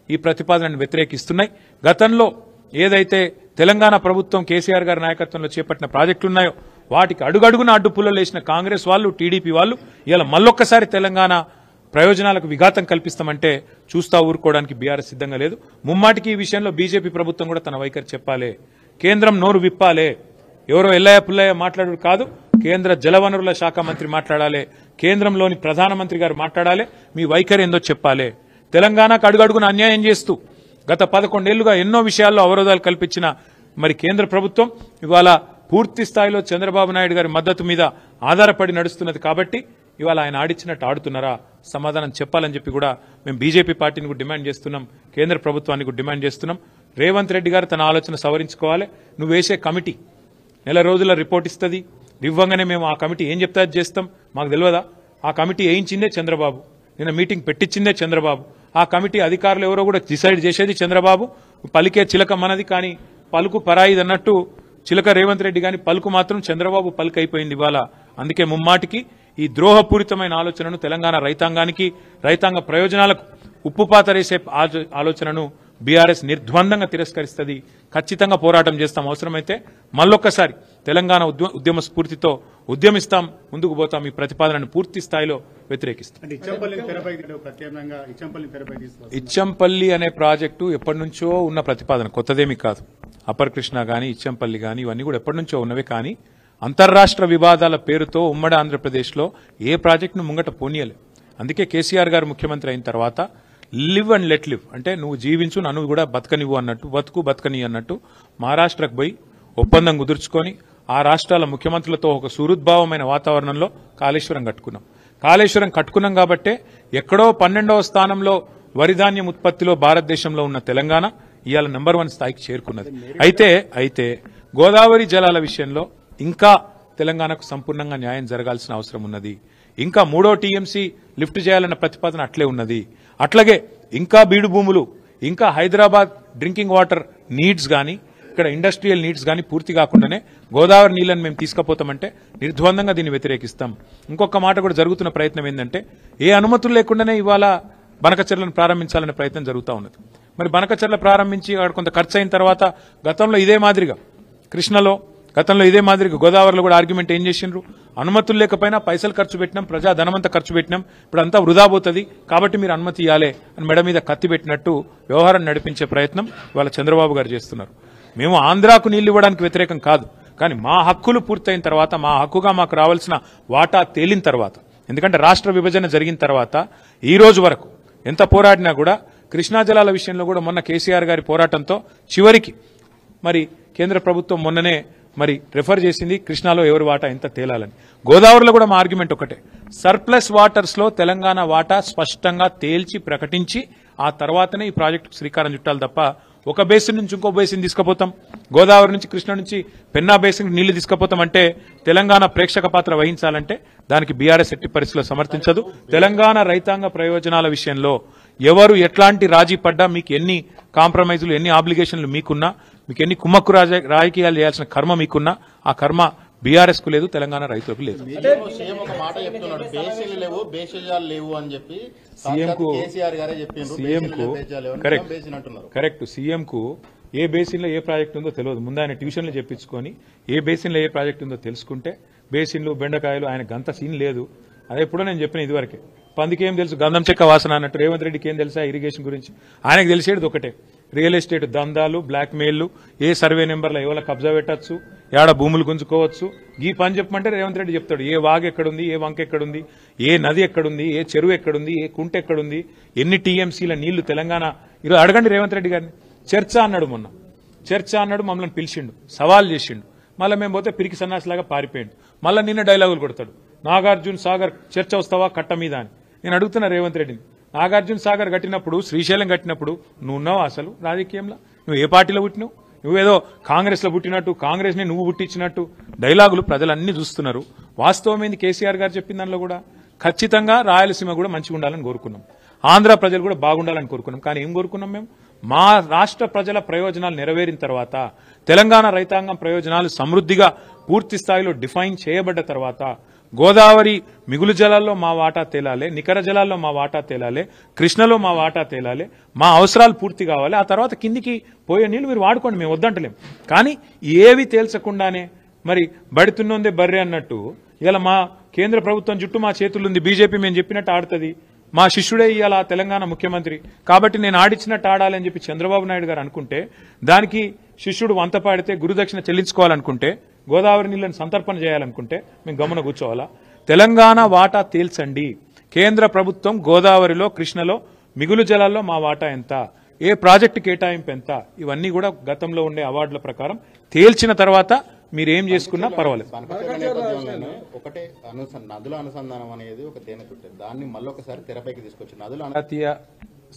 ఈ ప్రతిపాదనను వ్యతిరేకిస్తున్నాయి. గతంలో ఏదైతే తెలంగాణ ప్రభుత్వం కేసీఆర్ గారి నాయకత్వంలో చేపట్టిన ప్రాజెక్టులున్నాయో వాటికి అడుగడుగున అడ్డుపుల్లలు వేసిన కాంగ్రెస్ వాళ్ళు, టీడీపీ వాళ్ళు ఇలా మళ్ళొక్కసారి తెలంగాణ ప్రయోజనాలకు విఘాతం కల్పిస్తామంటే చూస్తా ఊరుకోవడానికి బీఆర్ఎస్ సిద్ధంగా లేదు. ముమ్మాటికి ఈ విషయంలో బీజేపీ ప్రభుత్వం కూడా తన వైఖరి చెప్పాలి. కేంద్రం నోరు విప్పాలే. ఎవరో ఎల్లయ్య పుల్లయ్య మాట్లాడు కాదు, కేంద్ర జలవనరుల శాఖ మంత్రి మాట్లాడాలి, కేంద్రంలోని ప్రధానమంత్రి గారు మాట్లాడాలి, మీ వైఖరి ఏందో చెప్పాలి. తెలంగాణకు అడుగడుగున అన్యాయం చేస్తూ గత 11 ఏళ్లుగా ఎన్నో విషయాల్లో అవరోధాలు కల్పించిన మరి కేంద్ర ప్రభుత్వం ఇవాళ పూర్తి స్థాయిలో చంద్రబాబు నాయుడు గారి మద్దతు మీద ఆధారపడి నడుస్తున్నది. కాబట్టి ఇవాళ ఆయన ఆడిచ్చినట్టు ఆడుతున్నారా? సమాధానం చెప్పాలని చెప్పి కూడా మేము బీజేపీ పార్టీని కూడా డిమాండ్ చేస్తున్నాం, కేంద్ర ప్రభుత్వాన్ని కూడా డిమాండ్ చేస్తున్నాం. రేవంత్ రెడ్డి గారు తన ఆలోచన సవరించుకోవాలి. నువ్వు వేసే కమిటీ నెల రోజుల రిపోర్ట్ ఇస్తుంది, ఇవ్వగానే మేము ఆ కమిటీ ఏం చెప్తా చేస్తాం, మాకు తెలియదా? ఆ కమిటీ వేయించిందే చంద్రబాబు, నిన్న మీటింగ్ పెట్టించిందే చంద్రబాబు. ఆ కమిటీ అధికారులు ఎవరో కూడా డిసైడ్ చేసేది చంద్రబాబు. పలికే చిలక మనది కానీ పలుకు పరాయిది అన్నట్టు చిలక రేవంత్ రెడ్డి కానీ పలుకు మాత్రం చంద్రబాబు పలుకు అయిపోయింది ఇవాళ. అందుకే ముమ్మాటికి ఈ ద్రోహపూరితమైన ఆలోచనను తెలంగాణ రైతాంగానికి, రైతాంగ ప్రయోజనాలకు ఉప్పుపాతరేసే ఆలోచనను బీఆర్ఎస్ నిర్ద్వందంగా తిరస్కరిస్తుంది. ఖచ్చితంగా పోరాటం చేస్తాం. అవసరమైతే మళ్ళొక్కసారి తెలంగాణ ఉద్యమ స్ఫూర్తితో ఉద్యమిస్తాం, ముందుకు పోతాం. ఈ ప్రతిపాదనను పూర్తి స్థాయిలో వ్యతిరేకిస్తాం. ఇచ్చంపల్లి అనే ప్రాజెక్టు ఎప్పటి నుంచో ఉన్న ప్రతిపాదన, కొత్తదేమీ కాదు. అప్పర్ కృష్ణ గాని, ఇచ్చంపల్లి గాని ఇవన్నీ కూడా ఎప్పటి నుంచో ఉన్నవే. కానీ అంతర్రాష్ట్ర వివాదాల పేరుతో ఉమ్మడి ఆంధ్రప్రదేశ్లో ఏ ప్రాజెక్టును ముంగట పోనీయలే. అందుకే కేసీఆర్ గారు ముఖ్యమంత్రి అయిన తర్వాత లివ్ అండ్ లెట్ లివ్ అంటే నువ్వు జీవించు, నన్ను కూడా బతకనివ్వు అన్నట్టు, బతకని అన్నట్టు మహారాష్ట్రకు పోయి ఒప్పందం కుదుర్చుకొని ఆ రాష్ట్రాల ముఖ్యమంత్రులతో ఒక సుహృద్భావమైన వాతావరణంలో కాళేశ్వరం కట్టుకున్నాం. కాళేశ్వరం కట్టుకున్నాం కాబట్టే ఎక్కడో 12వ స్థానంలో వరిధాన్యం ఉత్పత్తిలో భారతదేశంలో ఉన్న తెలంగాణ ఇవాళ నెంబర్ 1 స్థాయికి చేరుకున్నది. అయితే గోదావరి జలాల విషయంలో ఇంకా తెలంగాణకు సంపూర్ణంగా న్యాయం జరగాల్సిన అవసరం ఉన్నది. ఇంకా 3వ టీఎంసీ లిఫ్ట్ చేయాలన్న ప్రతిపాదన అట్లే ఉన్నది. అట్లాగే ఇంకా బీడు భూములు, ఇంకా హైదరాబాద్ డ్రింకింగ్ వాటర్ నీడ్స్ కానీ, ఇక్కడ ఇండస్ట్రియల్ నీడ్స్ కానీ పూర్తి కాకుండానే గోదావరి నీళ్లను మేము తీసుకుపోతామంటే నిర్ద్వందంగా దీన్ని వ్యతిరేకిస్తాం. ఇంకొక మాట కూడా జరుగుతున్న ప్రయత్నం ఏంటంటే ఏ అనుమతులు లేకుండానే ఇవాళ బనకచెర్లను ప్రారంభించాలనే ప్రయత్నం జరుగుతూ ఉన్నది. మరి బనకచెర్ల ప్రారంభించి అక్కడ కొంత ఖర్చు అయిన తర్వాత గతంలో ఇదే మాదిరిగా కృష్ణలో, గతంలో ఇదే మాదిరిగా గోదావరిలో కూడా ఆర్గ్యుమెంట్ ఏం చేసిండ్రు, అనుమతులు లేకపోయినా పైసలు ఖర్చు పెట్టినాం, ప్రజా ధనమంతా ఖర్చు పెట్టినాం, ఇప్పుడు అంతా వృధా పోతుంది కాబట్టి మీరు అనుమతి ఇవ్వాలి అని మెడ మీద కత్తి పెట్టినట్టు వ్యవహారం నడిపించే ప్రయత్నం ఇవాళ చంద్రబాబు గారు చేస్తున్నారు. మేము ఆంధ్రాకు నీళ్లు ఇవ్వడానికి వ్యతిరేకం కాదు, కానీ మా హక్కులు పూర్తయిన తర్వాత, మా హక్కుగా మాకు రావాల్సిన వాటా తేలిన తర్వాత, ఎందుకంటే రాష్ట్ర విభజన జరిగిన తర్వాత ఈ రోజు వరకు ఎంత పోరాడినా కూడా కృష్ణా జలాల విషయంలో కూడా మొన్న కేసీఆర్ గారి పోరాటంతో చివరికి మరి కేంద్ర ప్రభుత్వం మొన్ననే మరి రెఫర్ చేసింది కృష్ణాలో ఎవరి వాటా ఎంత తేలాలని. గోదావరిలో కూడా మా ఆర్గ్యుమెంట్ ఒకటే, సర్ప్లస్ వాటర్స్ లో తెలంగాణ వాటా స్పష్టంగా తేల్చి ప్రకటించి ఆ తర్వాతనే ఈ ప్రాజెక్టుకు శ్రీకారం చుట్టాలి తప్ప ఒక బేసిన్ నుంచి ఇంకో బేసిన్ తీసుకుపోతాం, గోదావరి నుంచి కృష్ణ నుంచి పెన్నా బేసిన్ నీళ్లు తీసుకుపోతాం అంటే తెలంగాణ ప్రేక్షక పాత్ర వహించాలంటే దానికి బీఆర్ఎస్ ఎట్టి పరిస్థితుల్లో సమర్థించదు. తెలంగాణ రైతాంగ ప్రయోజనాల విషయంలో ఎవరు ఎట్లాంటి రాజీ పడ్డా, మీకు ఎన్ని కాంప్రమైజులు, ఎన్ని ఆబ్లిగేషన్లు మీకున్నా, మీకు ఎన్ని కుమ్మక్కు రాజకీయాలు చేయాల్సిన కర్మ మీకున్నా, ఆ కర్మ బీఆర్ఎస్ కు లేదు, తెలంగాణ రైతులకు లేదు. సీఎం ఒక మాట చెప్తున్నాడు, బేసిన్లు లేవు, బేసిజాలు లేవు అని చెప్పి సీఎం కు కేసీఆర్ గారే చెప్పిండ్రు. సీఎం కు కరెక్ట్ బేసిన్ అంటున్నారు. కరెక్ట్ సీఎం కు ఏ బేసిన్ లో ఏ ప్రాజెక్ట్ ఉందో తెలియదు. ముందు ఆయన ట్యూషన్లు చెప్పించుకొని ఏ బేసిన్ లో ఏ ప్రాజెక్ట్ ఉందో తెలుసుకుంటే, బేసిన్లు బెండకాయలు ఆయన గంత సీన్ లేదు. అదే ఎప్పుడో నేను చెప్పిన ఇదివరకే, పందికేం తెలుసు గంధం చెక్క వాసన అన్నట్టు రేవంత్ రెడ్డికి ఏం తెలుసా ఇరిగేషన్ గురించి? ఆయనకు తెలిసేది ఒకటే, రియల్ ఎస్టేట్ దందాలు, బ్లాక్ మెయిల్లు, ఏ సర్వే నెంబర్లో ఎవరో కబ్జా పెట్టచ్చు, ఏడ భూములు గుంజుకోవచ్చు. ఈ పని చెప్పమంటే రేవంత్ రెడ్డి చెప్తాడు. ఏ వాగు ఎక్కడుంది, ఏ వంక ఎక్కడుంది, ఏ నది ఎక్కడుంది, ఏ చెరువు ఎక్కడుంది, ఏ కుంట ఎక్కడుంది, ఎన్ని టీఎంసీల నీళ్లు తెలంగాణ. ఈరోజు అడగండి రేవంత్ రెడ్డి గారిని. చర్చ అన్నాడు, మొన్న చర్చ అన్నాడు, మమ్మల్ని పిలిచిండు, సవాల్ చేసిండు. మళ్ళీ మేము పోతే పిరికి సన్నాసిలాగా పారిపోయిండు. మళ్ళీ నిన్న డైలాగులు కొడతాడు, నాగార్జున సాగర్ చర్చ వస్తావా కట్ట మీద అని. నేను అడుగుతున్నా రేవంత్ రెడ్డిని, నాగార్జున సాగర్ కట్టినప్పుడు, శ్రీశైలం కట్టినప్పుడు నువ్వు ఉన్నావు అసలు రాజకీయంలో? నువ్వు ఏ పార్టీలో పుట్టినావు? నువ్వేదో కాంగ్రెస్ లో పుట్టినట్టు, కాంగ్రెస్ ని నువ్వు పుట్టించినట్టు డైలాగులు ప్రజలన్నీ చూస్తున్నారు. వాస్తవమైంది కేసీఆర్ గారు చెప్పిన దానిలో కూడా ఖచ్చితంగా రాయలసీమ కూడా మంచిగా ఉండాలని కోరుకున్నాం, ఆంధ్ర ప్రజలు కూడా బాగుండాలని కోరుకున్నాం. కానీ ఏం కోరుకున్నాం మేము? మా రాష్ట్ర ప్రజల ప్రయోజనాలు నెరవేరిన తర్వాత, తెలంగాణ రైతాంగం ప్రయోజనాలు సమృద్ధిగా పూర్తి స్థాయిలో డిఫైన్ చేయబడ్డ తర్వాత, గోదావరి మిగులు జలాల్లో మా వాటా తేలాలి, నికర జలాల్లో మా వాటా తేలాలి, కృష్ణలో మా వాటా తేలాలి, మా అవసరాలు పూర్తి కావాలి. ఆ తర్వాత కిందికి పోయే నీళ్లు మీరు వాడుకోండి, మేము వద్దంటలేం. కానీ ఏవి తేల్చకుండానే మరి బడితున్నోందే బర్రె అన్నట్టు ఇలా మా కేంద్ర ప్రభుత్వం జుట్టు మా చేతులుంది, బీజేపీ మేము చెప్పినట్టు ఆడుతుంది, మా శిష్యుడే ఇవాళ తెలంగాణ ముఖ్యమంత్రి కాబట్టి నేను ఆడిచ్చినట్టు ఆడాలి అని చెప్పి చంద్రబాబు నాయుడు గారు అనుకుంటే, దానికి శిష్యుడు వంత పాడితే గురుదక్షిణ చెల్లించుకోవాలనుకుంటే, గోదావరి నీళ్లను సంతర్పణ చేయాలనుకుంటే మేము గమన కూర్చోవాలా? తెలంగాణ వాటా తేల్చండి. కేంద్ర ప్రభుత్వం గోదావరిలో, కృష్ణలో మిగులు జలాల్లో మా వాటా ఎంత, ఏ ప్రాజెక్టు కేటాయింపు ఎంత, ఇవన్నీ కూడా గతంలో ఉండే అవార్డుల ప్రకారం తేల్చిన తర్వాత మీరేం చేసుకున్నా పర్వాలేదు. ఒకటే నదుల అనుసంధానం అనేది ఒక తేనె చుట్టే, దాన్ని మళ్ళొకసారి తెరపైకి తీసుకొచ్చి నదుల జాతీయ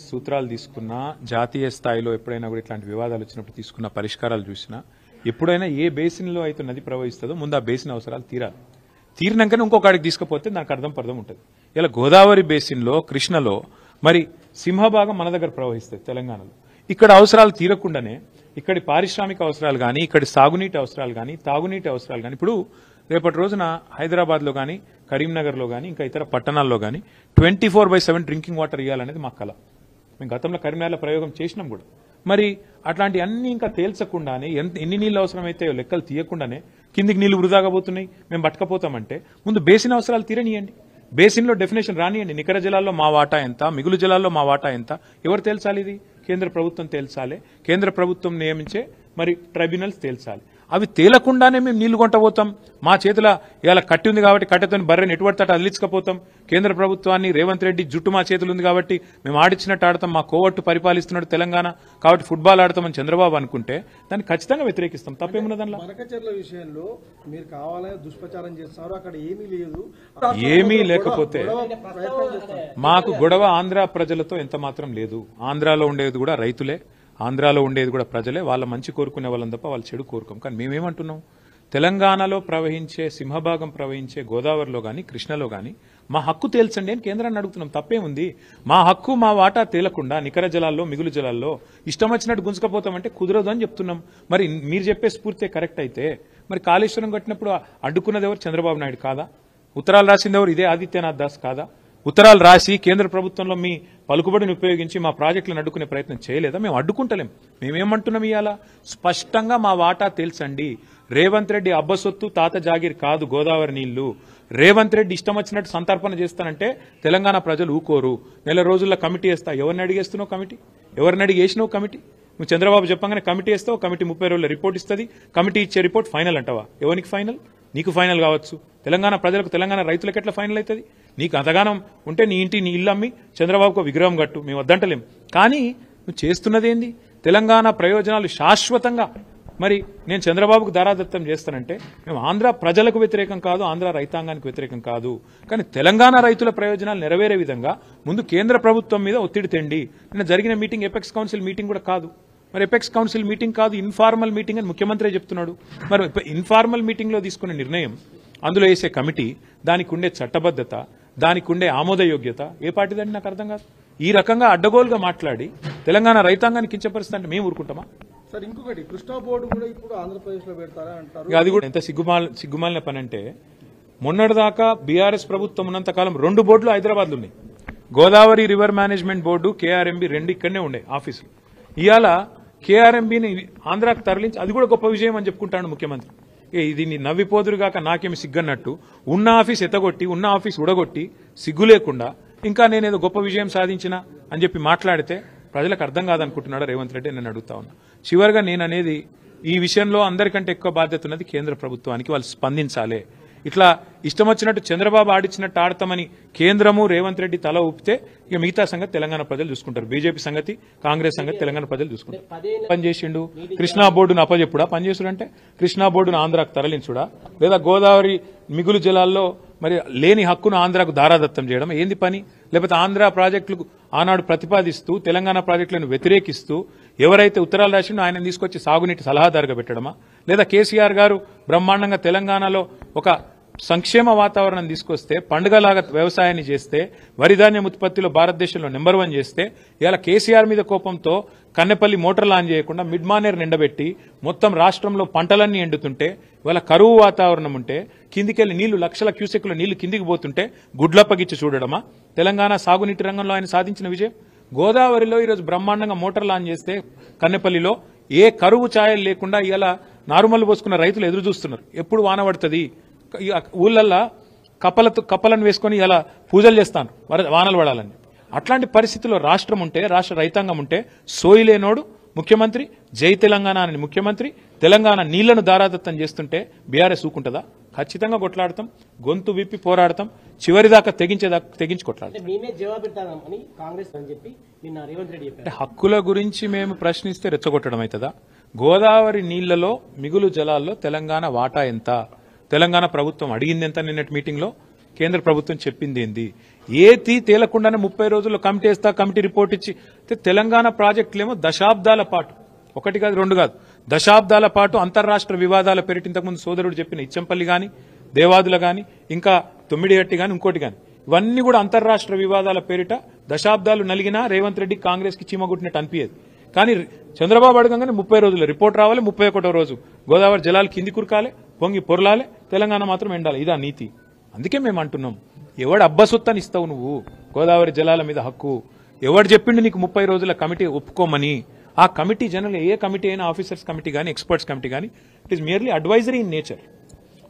సూత్రాలు తీసుకున్నా, జాతీయ స్థాయిలో ఎప్పుడైనా కూడా ఇట్లాంటి వివాదాలు వచ్చినప్పుడు తీసుకున్న పరిష్కారాలు చూసినా, ఎప్పుడైనా ఏ బేసిన్లో అయితే నది ప్రవహిస్తుందో ముందు ఆ బేసిన్ అవసరాలు తీరాలి. తీరినాకనే ఇంకొకడికి తీసుకుపోతే దానికి అర్థం ఉంటుంది. ఇలా గోదావరి బేసిన్లో, కృష్ణలో మరి సింహభాగం మన దగ్గర ప్రవహిస్తుంది తెలంగాణలో. ఇక్కడ అవసరాలు తీరకుండానే ఇక్కడి పారిశ్రామిక అవసరాలు కానీ, ఇక్కడి సాగునీటి అవసరాలు కానీ, తాగునీటి అవసరాలు కానీ, ఇప్పుడు రేపటి రోజున హైదరాబాద్లో కానీ, కరీంనగర్లో కానీ, ఇంకా ఇతర పట్టణాల్లో కానీ 24/7 డ్రింకింగ్ వాటర్ ఇవ్వాలనేది మా కళ. మేము గతంలో కరీంనగర్లో ప్రయోగం చేసినాం కూడా. మరి అట్లాంటి అన్ని ఇంకా తేల్చకుండానే, ఎన్ని నీళ్ళు అవసరమైతే లెక్కలు తీయకుండానే కిందికి నీళ్లు వృధాగా పోతున్నాయి, మేము పట్టుకపోతామంటే ముందు బేసిన్ అవసరాలు తీరనియండి, బేసిన్లో డెఫినేషన్ రానియండి. నికర జలాల్లో మా వాటా ఎంత, మిగులు జలాల్లో మా వాటా ఎంత, ఎవరు తేల్చాలి? ఇది కేంద్ర ప్రభుత్వం తేల్చాలి. కేంద్ర ప్రభుత్వం నియమించే మరి ట్రైబ్యునల్స్ తేల్చాలి. అవి తేలకుండానే మేము నీళ్లు కొంటపోతాం. మా చేతిలో ఇలా కట్టి ఉంది కాబట్టి కట్టెతో బర్రెని ఎటువంటి అదిలించకపోతాం. కేంద్ర ప్రభుత్వాన్ని రేవంత్ రెడ్డి జుట్టు మా చేతులు ఉంది కాబట్టి మేము ఆడిచ్చినట్టు ఆడతాం, మా కోవట్టు పరిపాలిస్తున్నాడు తెలంగాణ కాబట్టి ఫుట్బాల్ ఆడతామని చంద్రబాబు అనుకుంటే దాన్ని ఖచ్చితంగా వ్యతిరేకిస్తాం. తప్పేమున్నది దానిలో? మరకచెర్ల విషయంలో మీరు కావాలని దుష్ప్రచారం చేస్తున్నారు, అక్కడ ఏమీ లేదు. ఏమీ లేకపోతే మాకు గొడవ ఆంధ్ర ప్రజలతో ఎంత మాత్రం లేదు. ఆంధ్రాలో ఉండేది కూడా రైతులే, ఆంధ్రాలో ఉండేది కూడా ప్రజలే. వాళ్ళ మంచి కోరుకునే వాళ్ళని తప్ప వాళ్ళు చెడు కోరుకోం. కానీ మేమేమంటున్నాం, తెలంగాణలో ప్రవహించే, సింహభాగం ప్రవహించే గోదావరిలో కానీ, కృష్ణలో కానీ మా హక్కు తేల్చండి అని కేంద్రాన్ని అడుగుతున్నాం. తప్పేముంది? మా హక్కు, మా వాటా తేలకుండా నికర జలాల్లో, మిగులు జలాల్లో ఇష్టం వచ్చినట్టు గుంజుకపోతామంటే కుదరదు అని చెప్తున్నాం. మరి మీరు చెప్పే స్ఫూర్తి కరెక్ట్ అయితే మరి కాళేశ్వరం కట్టినప్పుడు అడ్డుకున్నది ఎవరు? చంద్రబాబు నాయుడు కాదా? ఉత్తరాలు రాసింది ఎవరు? ఇదే ఆదిత్యనాథ్ దాస్ కాదా? ఉత్తరాలు రాసి కేంద్ర ప్రభుత్వంలో మీ పలుకుబడిని ఉపయోగించి మా ప్రాజెక్టులను అడ్డుకునే ప్రయత్నం చేయలేదా? మేము అడ్డుకుంటలేం. మేమేమంటున్నాం ఇవాళ? స్పష్టంగా మా వాటా తేల్చండి. రేవంత్ రెడ్డి అబ్బసొత్తు, తాత జాగీర్ కాదు గోదావరి నీళ్లు. రేవంత్ రెడ్డి ఇష్టం వచ్చినట్టు సంతర్పణ చేస్తానంటే తెలంగాణ ప్రజలు ఊకోరు. నెల రోజుల్లో కమిటీ వేస్తా. ఎవరిని అడిగేస్తున్నావు కమిటీ? ఎవరిని అడిగేసినావు కమిటీ? నువ్వు చంద్రబాబు చెప్పగానే కమిటీ వేస్తావు, కమిటీ 30 రోజుల రిపోర్ట్ ఇస్తుంది. కమిటీ ఇచ్చే రిపోర్ట్ ఫైనల్ అంటావా? ఎవరికి ఫైనల్? నీకు ఫైనల్ కావచ్చు, తెలంగాణ ప్రజలకు, తెలంగాణ రైతులకు ఎట్లా ఫైనల్ అవుతుంది? నీకు అంతగానం ఉంటే నీ ఇంటి, నీ ఇల్లు అమ్మి చంద్రబాబుకు విగ్రహం కట్టు, మేము వద్దంటలేం. కానీ నువ్వు చేస్తున్నదేంది? తెలంగాణ ప్రయోజనాలు శాశ్వతంగా మరి నేను చంద్రబాబుకు దారాదత్తం చేస్తానంటే మేము ఆంధ్ర ప్రజలకు వ్యతిరేకం కాదు, ఆంధ్ర రైతాంగానికి వ్యతిరేకం కాదు. కానీ తెలంగాణ రైతుల ప్రయోజనాలు నెరవేరే విధంగా ముందు కేంద్ర ప్రభుత్వం మీద ఒత్తిడి తెండి. నిన్న జరిగిన మీటింగ్ ఎపెక్స్ కౌన్సిల్ మీటింగ్ కూడా కాదు. మరి ఎపెక్స్ కౌన్సిల్ మీటింగ్ కాదు, ఇన్ఫార్మల్ మీటింగ్ అని ముఖ్యమంత్రి చెప్తున్నాడు. మరి ఇన్ఫార్మల్ మీటింగ్లో తీసుకునే నిర్ణయం, అందులో వేసే కమిటీ, దానికి ఉండే చట్టబద్ధత, దానికి ఉండే ఆమోదయోగ్యత ఏ పార్టీదండి నాకు అర్థం కాదు. ఈ రకంగా అడ్డగోలుగా మాట్లాడి తెలంగాణ రైతాంగాన్ని కించపరుస్తా అంటే మేము ఊరుకుంటామా? సార్ ఇంకొకటి, కృష్ణా బోర్డు కూడా ఇప్పుడు ఆంధ్రప్రదేశ్ లో పెడతారా అంటారు. అది కూడా ఎంత సిగ్గుమాలిన పని అంటే, మొన్నటిదాకా బీఆర్ఎస్ ప్రభుత్వం ఉన్నంతకాలం 2 బోర్డులు హైదరాబాద్లో ఉన్నాయి. Godavari river management board, KRMB 2 ఇక్కడనే ఉండే ఆఫీసులు. ఇవాళ కేఆర్ఎంబిని ఆంధ్రాకు తరలించి, అది కూడా గొప్ప విజయం అని చెప్పుకుంటాడు ముఖ్యమంత్రి. ఇది నవ్విపోదురుగాక నాకేమి సిగ్గన్నట్టు ఉన్న ఆఫీస్ ఎత్తగొట్టి, ఉన్న ఆఫీస్ ఉడగొట్టి, సిగ్గు లేకుండా ఇంకా నేనేదో గొప్ప విజయం సాధించిన అని చెప్పి మాట్లాడితే ప్రజలకు అర్థం కాదనుకుంటున్నాడు రేవంత్ రెడ్డి. నేను అడుగుతా ఉన్నా. చివరిగా నేను అనేది, ఈ విషయంలో అందరికంటే ఎక్కువ బాధ్యత ఉన్నది కేంద్ర ప్రభుత్వానికి. వాళ్ళు స్పందించాలి. ఇట్లా ఇష్టం వచ్చినట్టు చంద్రబాబు ఆడిచ్చినట్టు ఆడతామని కేంద్రము రేవంత్ రెడ్డి తల ఊపితే ఇక మిగతా సంగతి తెలంగాణ ప్రజలు చూసుకుంటారు. బీజేపీ సంగతి, కాంగ్రెస్ సంగతి తెలంగాణ ప్రజలు చూసుకుంటారు. పనిచేసిండు కృష్ణా బోర్డును అప్పచెప్పుడా? పనిచేసుడంటే కృష్ణా బోర్డును ఆంధ్రాకు తరలించుడా, లేదా గోదావరి మిగులు జలాల్లో మరి లేని హక్కును ఆంధ్రాకు దారాదత్తం చేయడం ఏంది పని? లేకపోతే ఆంధ్ర ప్రాజెక్టులకు ఆనాడు ప్రతిపాదిస్తూ తెలంగాణ ప్రాజెక్టులను వ్యతిరేకిస్తూ ఎవరైతే ఉత్తరాలు రాసిండో ఆయన తీసుకొచ్చి సాగునీటి సలహాదారుగా పెట్టడమా? లేదా కేసీఆర్ గారు బ్రహ్మాండంగా తెలంగాణలో ఒక సంక్షేమ వాతావరణం తీసుకొస్తే, పండుగలాగా వ్యవసాయాన్ని చేస్తే, వరి ధాన్యం ఉత్పత్తిలో భారతదేశంలో నెంబర్ 1 చేస్తే, ఇలా కేసీఆర్ మీద కోపంతో కన్నెపల్లి మోటార్ లాంచ్ చేయకుండా మిడ్ మానేర్ నిండబెట్టి మొత్తం రాష్ట్రంలో పంటలన్నీ ఎండుతుంటే, ఇవాళ కరువు వాతావరణం ఉంటే, కిందికెళ్లి నీళ్లు లక్షల క్యూసెక్ల నీళ్లు కిందికి పోతుంటే గుడ్లప్పగిచ్చి చూడడమా తెలంగాణ సాగునీటి రంగంలో ఆయన సాధించిన విజయం? గోదావరిలో ఈరోజు బ్రహ్మాండంగా మోటార్ లాంచ్ చేస్తే కన్నెపల్లిలో ఏ కరువు ఛాయలు లేకుండా ఇలా నారుమల్లు పోసుకున్న రైతులు ఎదురు చూస్తున్నారు. ఎప్పుడు వాన పడుతుంది, ఊళ్ళల్లో కప్పలను వేసుకుని ఇలా పూజలు చేస్తాను వానలు పడాలని. అట్లాంటి పరిస్థితుల్లో రాష్ట్రం ఉంటే, రాష్ట్ర రైతాంగం ఉంటే, సోయిలేనోడు ముఖ్యమంత్రి, జై తెలంగాణ అని ముఖ్యమంత్రి తెలంగాణ నీళ్లను దారాదత్తం చేస్తుంటే బీఆర్ఎస్ ఊకుంటుందా? ఖచ్చితంగా కొట్లాడతాం, గొంతు విప్పి పోరాడతాం, చివరిదాకా తెగించి కొట్లాడతాం. మేమే జవాబిస్తామని కాంగ్రెస్ అని చెప్పి నిన్న రేవంత్ రెడ్డి చెప్పారు. హక్కుల గురించి మేము ప్రశ్నిస్తే రెచ్చగొట్టడం అవుతుందా? గోదావరి నీళ్లలో మిగులు జలాల్లో తెలంగాణ వాటా ఎంత? తెలంగాణ ప్రభుత్వం అడిగింది ఎంత? నిన్నటి మీటింగ్లో కేంద్ర ప్రభుత్వం చెప్పింది ఏంది? ఏది తేలకుండానే 30 రోజుల్లో కమిటీ వేస్తా, కమిటీ రిపోర్ట్ ఇచ్చి తెలంగాణ ప్రాజెక్టులేమో దశాబ్దాల పాటు, 1 కాదు 2 కాదు, దశాబ్దాల పాటు అంతర్రాష్ట్ర వివాదాల పేరిట ఇంతకుముందు సోదరుడు చెప్పిన ఇచ్చంపల్లి గాని, దేవాదుల గాని, ఇంకా తొమ్మిడిగట్టి గాని, ఇంకోటి గాని, ఇవన్నీ కూడా అంతర్రాష్ట్ర వివాదాల పేరిట దశాబ్దాలు నలిగినా రేవంత్ రెడ్డి కాంగ్రెస్ కి చీమగుట్టినట్టు అనిపించేది. కానీ చంద్రబాబు అడగంగానే 30 రోజుల్లో రిపోర్ట్ రావాలి, 31వ రోజు గోదావరి జలాలు కింది కురకాలి, పొంగి పొరలాలి, తెలంగాణ మాత్రం ఎండాలి. ఇదా నీతి. అందుకే మేము అంటున్నాం, ఎవడు అబ్బసొత్తని ఇస్తావు నువ్వు గోదావరి జలాల మీద హక్కు? ఎవడు చెప్పిండు నీకు 30 రోజుల కమిటీ ఒప్పుకోమని? ఆ కమిటీ జనరల్ ఏ కమిటీ అయినా, ఆఫీసర్స్ కమిటీ కానీ, ఎక్స్పర్ట్స్ కమిటీ కానీ, it is merely advisory in nature.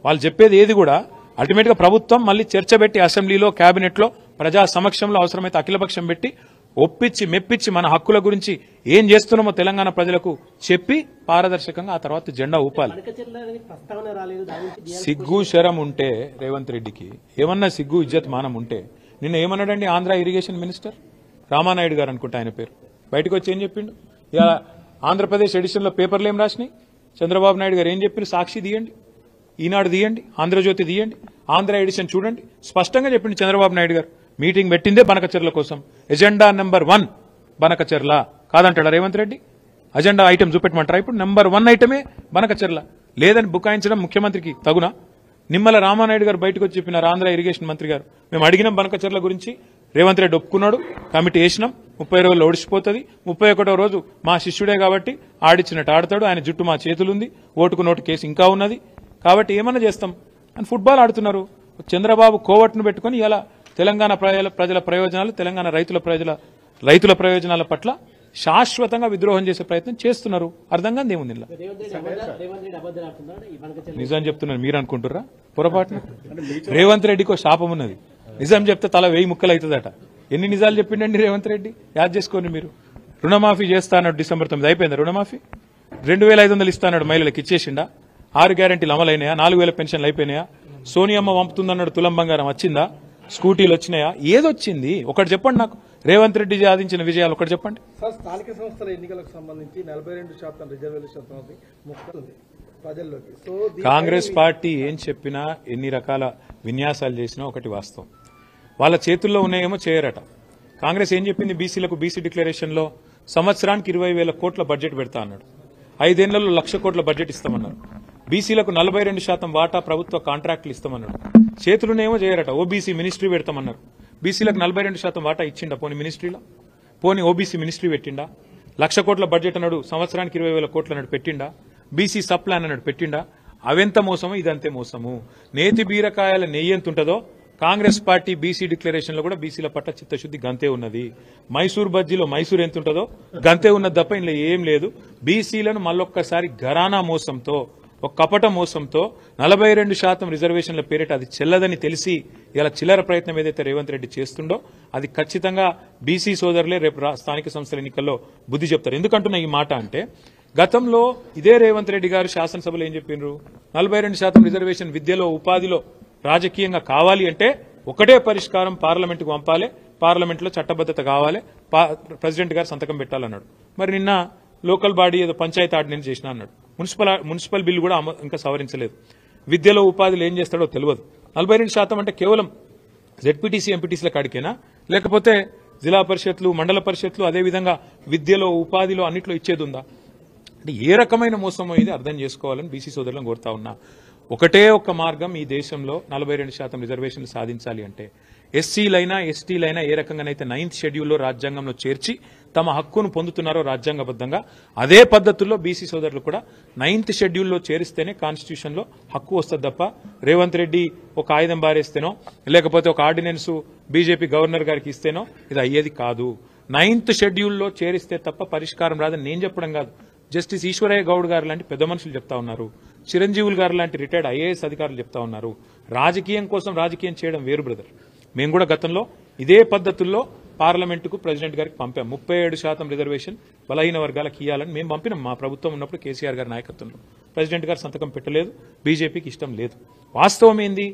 వాళ్ళు చెప్పేది ఏది కూడా అల్టిమేట్ గా ప్రభుత్వం మళ్ళీ చర్చ పెట్టి అసెంబ్లీలో, కేబినెట్ లో, ప్రజా సమక్షంలో అవసరమైతే అఖిలపక్షం పెట్టి ఒప్పించి మెప్పించి మన హక్కుల గురించి ఏం చేస్తున్నామో తెలంగాణ ప్రజలకు చెప్పి పారదర్శకంగా ఆ తర్వాత జెండా ఊపాలి. సిగ్గు శరం ఉంటే రేవంత్ రెడ్డికి, ఏమన్నా సిగ్గు ఇజ్జత్ మానం ఉంటే, నిన్న ఏమన్నాడండి ఆంధ్ర ఇరిగేషన్ మినిస్టర్ రామానాయుడు గారు అనుకుంటా ఆయన పేరు, బయటకు వచ్చి ఏం చెప్పిండు? ఇలా ఆంధ్రప్రదేశ్ ఎడిషన్ లో పేపర్లు ఏం రాసినాయి? చంద్రబాబు నాయుడు గారు ఏం చెప్పారు? సాక్షి తీయండి, ఈనాడు తీయండి, ఆంధ్రజ్యోతి తీయండి, ఆంధ్ర ఎడిషన్ చూడండి. స్పష్టంగా చెప్పిండు చంద్రబాబు నాయుడు గారు. మీటింగ్ పెట్టిందే బనకచెర్ల కోసం. ఎజెండా నెంబర్ 1 బనకచెర్ల కాదంటాడా రేవంత్ రెడ్డి? అజెండా ఐటమ్ చూపెట్టమంటారా? ఇప్పుడు నెంబర్ 1 ఐటమే బనకచెర్ల. లేదని బుకాయించడం ముఖ్యమంత్రికి తగునా? నిమ్మల రామానాయుడు గారు బయటకు వచ్చి చెప్పినారు, ఆంధ్ర ఇరిగేషన్ మంత్రి గారు, మేము అడిగినాం బనకచెర్ల గురించి, రేవంత్ రెడ్డి ఒప్పుకున్నాడు, కమిటీ వేసినాం, 30 రోజుల్లో ఒడిచిపోతుంది, 31వ రోజు మా శిష్యుడే కాబట్టి ఆడిచ్చినట్టు ఆడతాడు, ఆయన జుట్టు మా చేతులుంది, ఓటుకు నోటు కేసు ఇంకా ఉన్నది, కాబట్టి ఏమన్నా చేస్తాం అని ఫుట్బాల్ ఆడుతున్నారు. చంద్రబాబు కోవట్ను పెట్టుకుని ఇలా తెలంగాణ ప్రజల ప్రయోజనాలు, తెలంగాణ రైతుల ప్రయోజనాల పట్ల శాశ్వతంగా విద్రోహం చేసే ప్రయత్నం చేస్తున్నారు. అర్థం కాదు ఏముంది. నిజం చెప్తున్నారు మీరు అనుకుంటుర్రా? పొరపాటున రేవంత్ రెడ్డికి శాపం ఉన్నది. నిజం చెప్తే తల 1000 ముక్కలు అవుతుందట. ఎన్ని నిజాలు చెప్పిండండి రేవంత్ రెడ్డి? యాద్ చేసుకోండి మీరు. రుణమాఫీ చేస్తా అన్నాడు డిసెంబర్ 9. అయిపోయిందా రుణమాఫీ? 2500 ఇస్తా అన్నాడు, మహిళలకు ఇచ్చేసిండా? 6 గ్యారెంటీలు అమలైనాయా? 4000 పెన్షన్లు అయిపోయినాయా? సోనియమ్మ పంపుతుందన్నాడు తులం బంగారం వచ్చిందా? స్కూటీలు వచ్చినాయా? ఏదొచ్చింది ఒకటి చెప్పండి నాకు. రేవంత్ రెడ్డి సాధించిన విజయాలు ఒకటి చెప్పండి. సార్, స్థానిక సంస్థల ఎన్నికలకు సంబంధించి 42% రిజర్వేషన్ ముక్తుంది ప్రజల్లోకి. సో కాంగ్రెస్ పార్టీ ఏం చెప్పినా, ఎన్ని రకాల విన్యాసాలు చేసినా ఒకటి వాస్తవం, వాళ్ళ చేతుల్లో ఉన్నాయేమో చేయరట. కాంగ్రెస్ ఏం చెప్పింది? బీసీలకు బీసీ డిక్లరేషన్ లో సంవత్సరానికి 20,000 కోట్ల బడ్జెట్ పెడతా అన్నాడు. 5 ఏళ్లలో 1,00,000 కోట్ల బడ్జెట్ ఇస్తామన్నారు. బీసీలకు 42% వాటా ప్రభుత్వ కాంట్రాక్టులు ఇస్తామన్నారు. చేతులునేమో చేయరట. ఓబీసీ మినిస్ట్రీ పెడతామన్నారు. బీసీలకు 42% వాటా ఇచ్చిండా? పోనీ మినిస్ట్రీలో పోనీ ఓబీసీ మినిస్ట్రీ పెట్టిండా? 1,00,000 కోట్ల బడ్జెట్ అన్నాడు, సంవత్సరానికి 20,000 కోట్లు అన్నాడు పెట్టిండా? బీసీ సబ్ ప్లాన్ అన్నాడు పెట్టిండా? అవెంత మోసము, ఇదంతే మోసము. నేతి బీరకాయల నెయ్యి ఎంత ఉంటుందో కాంగ్రెస్ పార్టీ బీసీ డిక్లరేషన్ లో కూడా బీసీల పట్ల చిత్తశుద్ధి గంతే ఉన్నది. మైసూర్ బజ్జీలో మైసూర్ ఎంత ఉంటుందో గంతే ఉన్నది తప్ప ఇందులో ఏం లేదు. బీసీలను మళ్ళొక్కసారి ఘరానా మోసంతో, ఒక కపట మోసంతో 42% రిజర్వేషన్ల పేరిట అది చెల్లదని తెలిసి ఇలా చిల్లర ప్రయత్నం ఏదైతే రేవంత్ రెడ్డి చేస్తుండో అది ఖచ్చితంగా బీసీ సోదరులే రేపు స్థానిక సంస్థల ఎన్నికల్లో బుద్ధి చెప్తారు. ఎందుకంటున్నా ఈ మాట అంటే, గతంలో ఇదే రేవంత్ రెడ్డి గారు శాసనసభలో ఏం చెప్పిండ్రు? 42% రిజర్వేషన్ విద్యలో, ఉపాధిలో, రాజకీయంగా కావాలి అంటే ఒకటే పరిష్కారం, పార్లమెంటుకు పంపాలి, పార్లమెంట్లో చట్టబద్దత కావాలి, ప్రెసిడెంట్ గారు సంతకం పెట్టాలన్నాడు. మరి నిన్న లోకల్ బాడీ ఏదో పంచాయతీ ఆర్డినెన్స్ చేసినా అన్నాడు. మున్సిపల్ బిల్లు కూడా ఇంకా సవరించలేదు. విద్యలో, ఉపాధిలో ఏం చేస్తాడో తెలియదు. 42% అంటే కేవలం జెడ్పీటీసీ, ఎంపీటీసీల కాడికేనా, లేకపోతే జిల్లా పరిషత్లు, మండల పరిషత్లు, అదేవిధంగా విద్యలో, ఉపాధిలో అన్నిట్లో ఇచ్చేది ఉందా? అంటే ఏ రకమైన మోసం ఇది అర్థం చేసుకోవాలని బీసీ సోదరులను కోరుతా ఉన్నా. ఒకటే ఒక్క మార్గం ఈ దేశంలో 42% రిజర్వేషన్లు సాధించాలి అంటే, ఎస్సీలైనా ఎస్టీలైనా ఏ రకంగానైతే 9th షెడ్యూల్లో రాజ్యాంగంలో చేర్చి తమ హక్కును పొందుతున్నారో రాజ్యాంగబద్ధంగా, అదే పద్ధతుల్లో బీసీ సోదరులు కూడా 9th షెడ్యూల్లో చేరిస్తేనే కాన్స్టిట్యూషన్లో హక్కు వస్తుంది తప్ప రేవంత్ రెడ్డి ఒక ఆయుధం బారేస్తేనో లేకపోతే ఒక ఆర్డినెన్స్ బీజేపీ గవర్నర్ గారికి ఇస్తేనో ఇది అయ్యేది కాదు. 9th షెడ్యూల్లో చేరిస్తే తప్ప పరిష్కారం రాదని నేను చెప్పడం కాదు, జస్టిస్ ఈశ్వరయ్య గౌడ్ గారు లాంటి పెద్ద మనుషులు చెప్తా ఉన్నారు. చిరంజీవులు గారు లాంటి రిటైర్డ్ ఐఏఎస్ అధికారులు చెప్తా ఉన్నారు. రాజకీయం కోసం రాజకీయం చేయడం వేరు బ్రదర్. మేము కూడా గతంలో ఇదే పద్ధతుల్లో పార్లమెంటుకు ప్రెసిడెంట్ గారికి పంపాం. 37% రిజర్వేషన్ బలహీన వర్గాలకు ఇవ్వాలని మేము పంపినాం. మా ప్రభుత్వం ఉన్నప్పుడు కేసీఆర్ గారి నాయకత్వంలో ప్రెసిడెంట్ గారు సంతకం పెట్టలేదు. బీజేపీకి ఇష్టం లేదు. వాస్తవం ఏంది?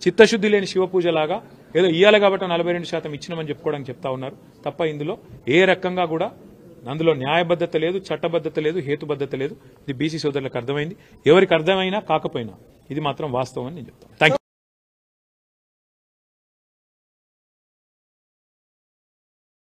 చిత్తశుద్ధి లేని శివపూజలాగా ఏదో ఇయ్యాలి కాబట్టి 42% ఇచ్చినామని చెప్పుకోవడానికి చెప్తా ఉన్నారు తప్ప ఇందులో ఏ రకంగా కూడా అందులో న్యాయబద్ధత లేదు, చట్టబద్ధత లేదు, హేతుబద్ధత లేదు. ఇది బీసీ సోదరులకు అర్థమైంది. ఎవరికి అర్థమైనా కాకపోయినా ఇది మాత్రం వాస్తవం అని నేను చెప్తాను. Thank you.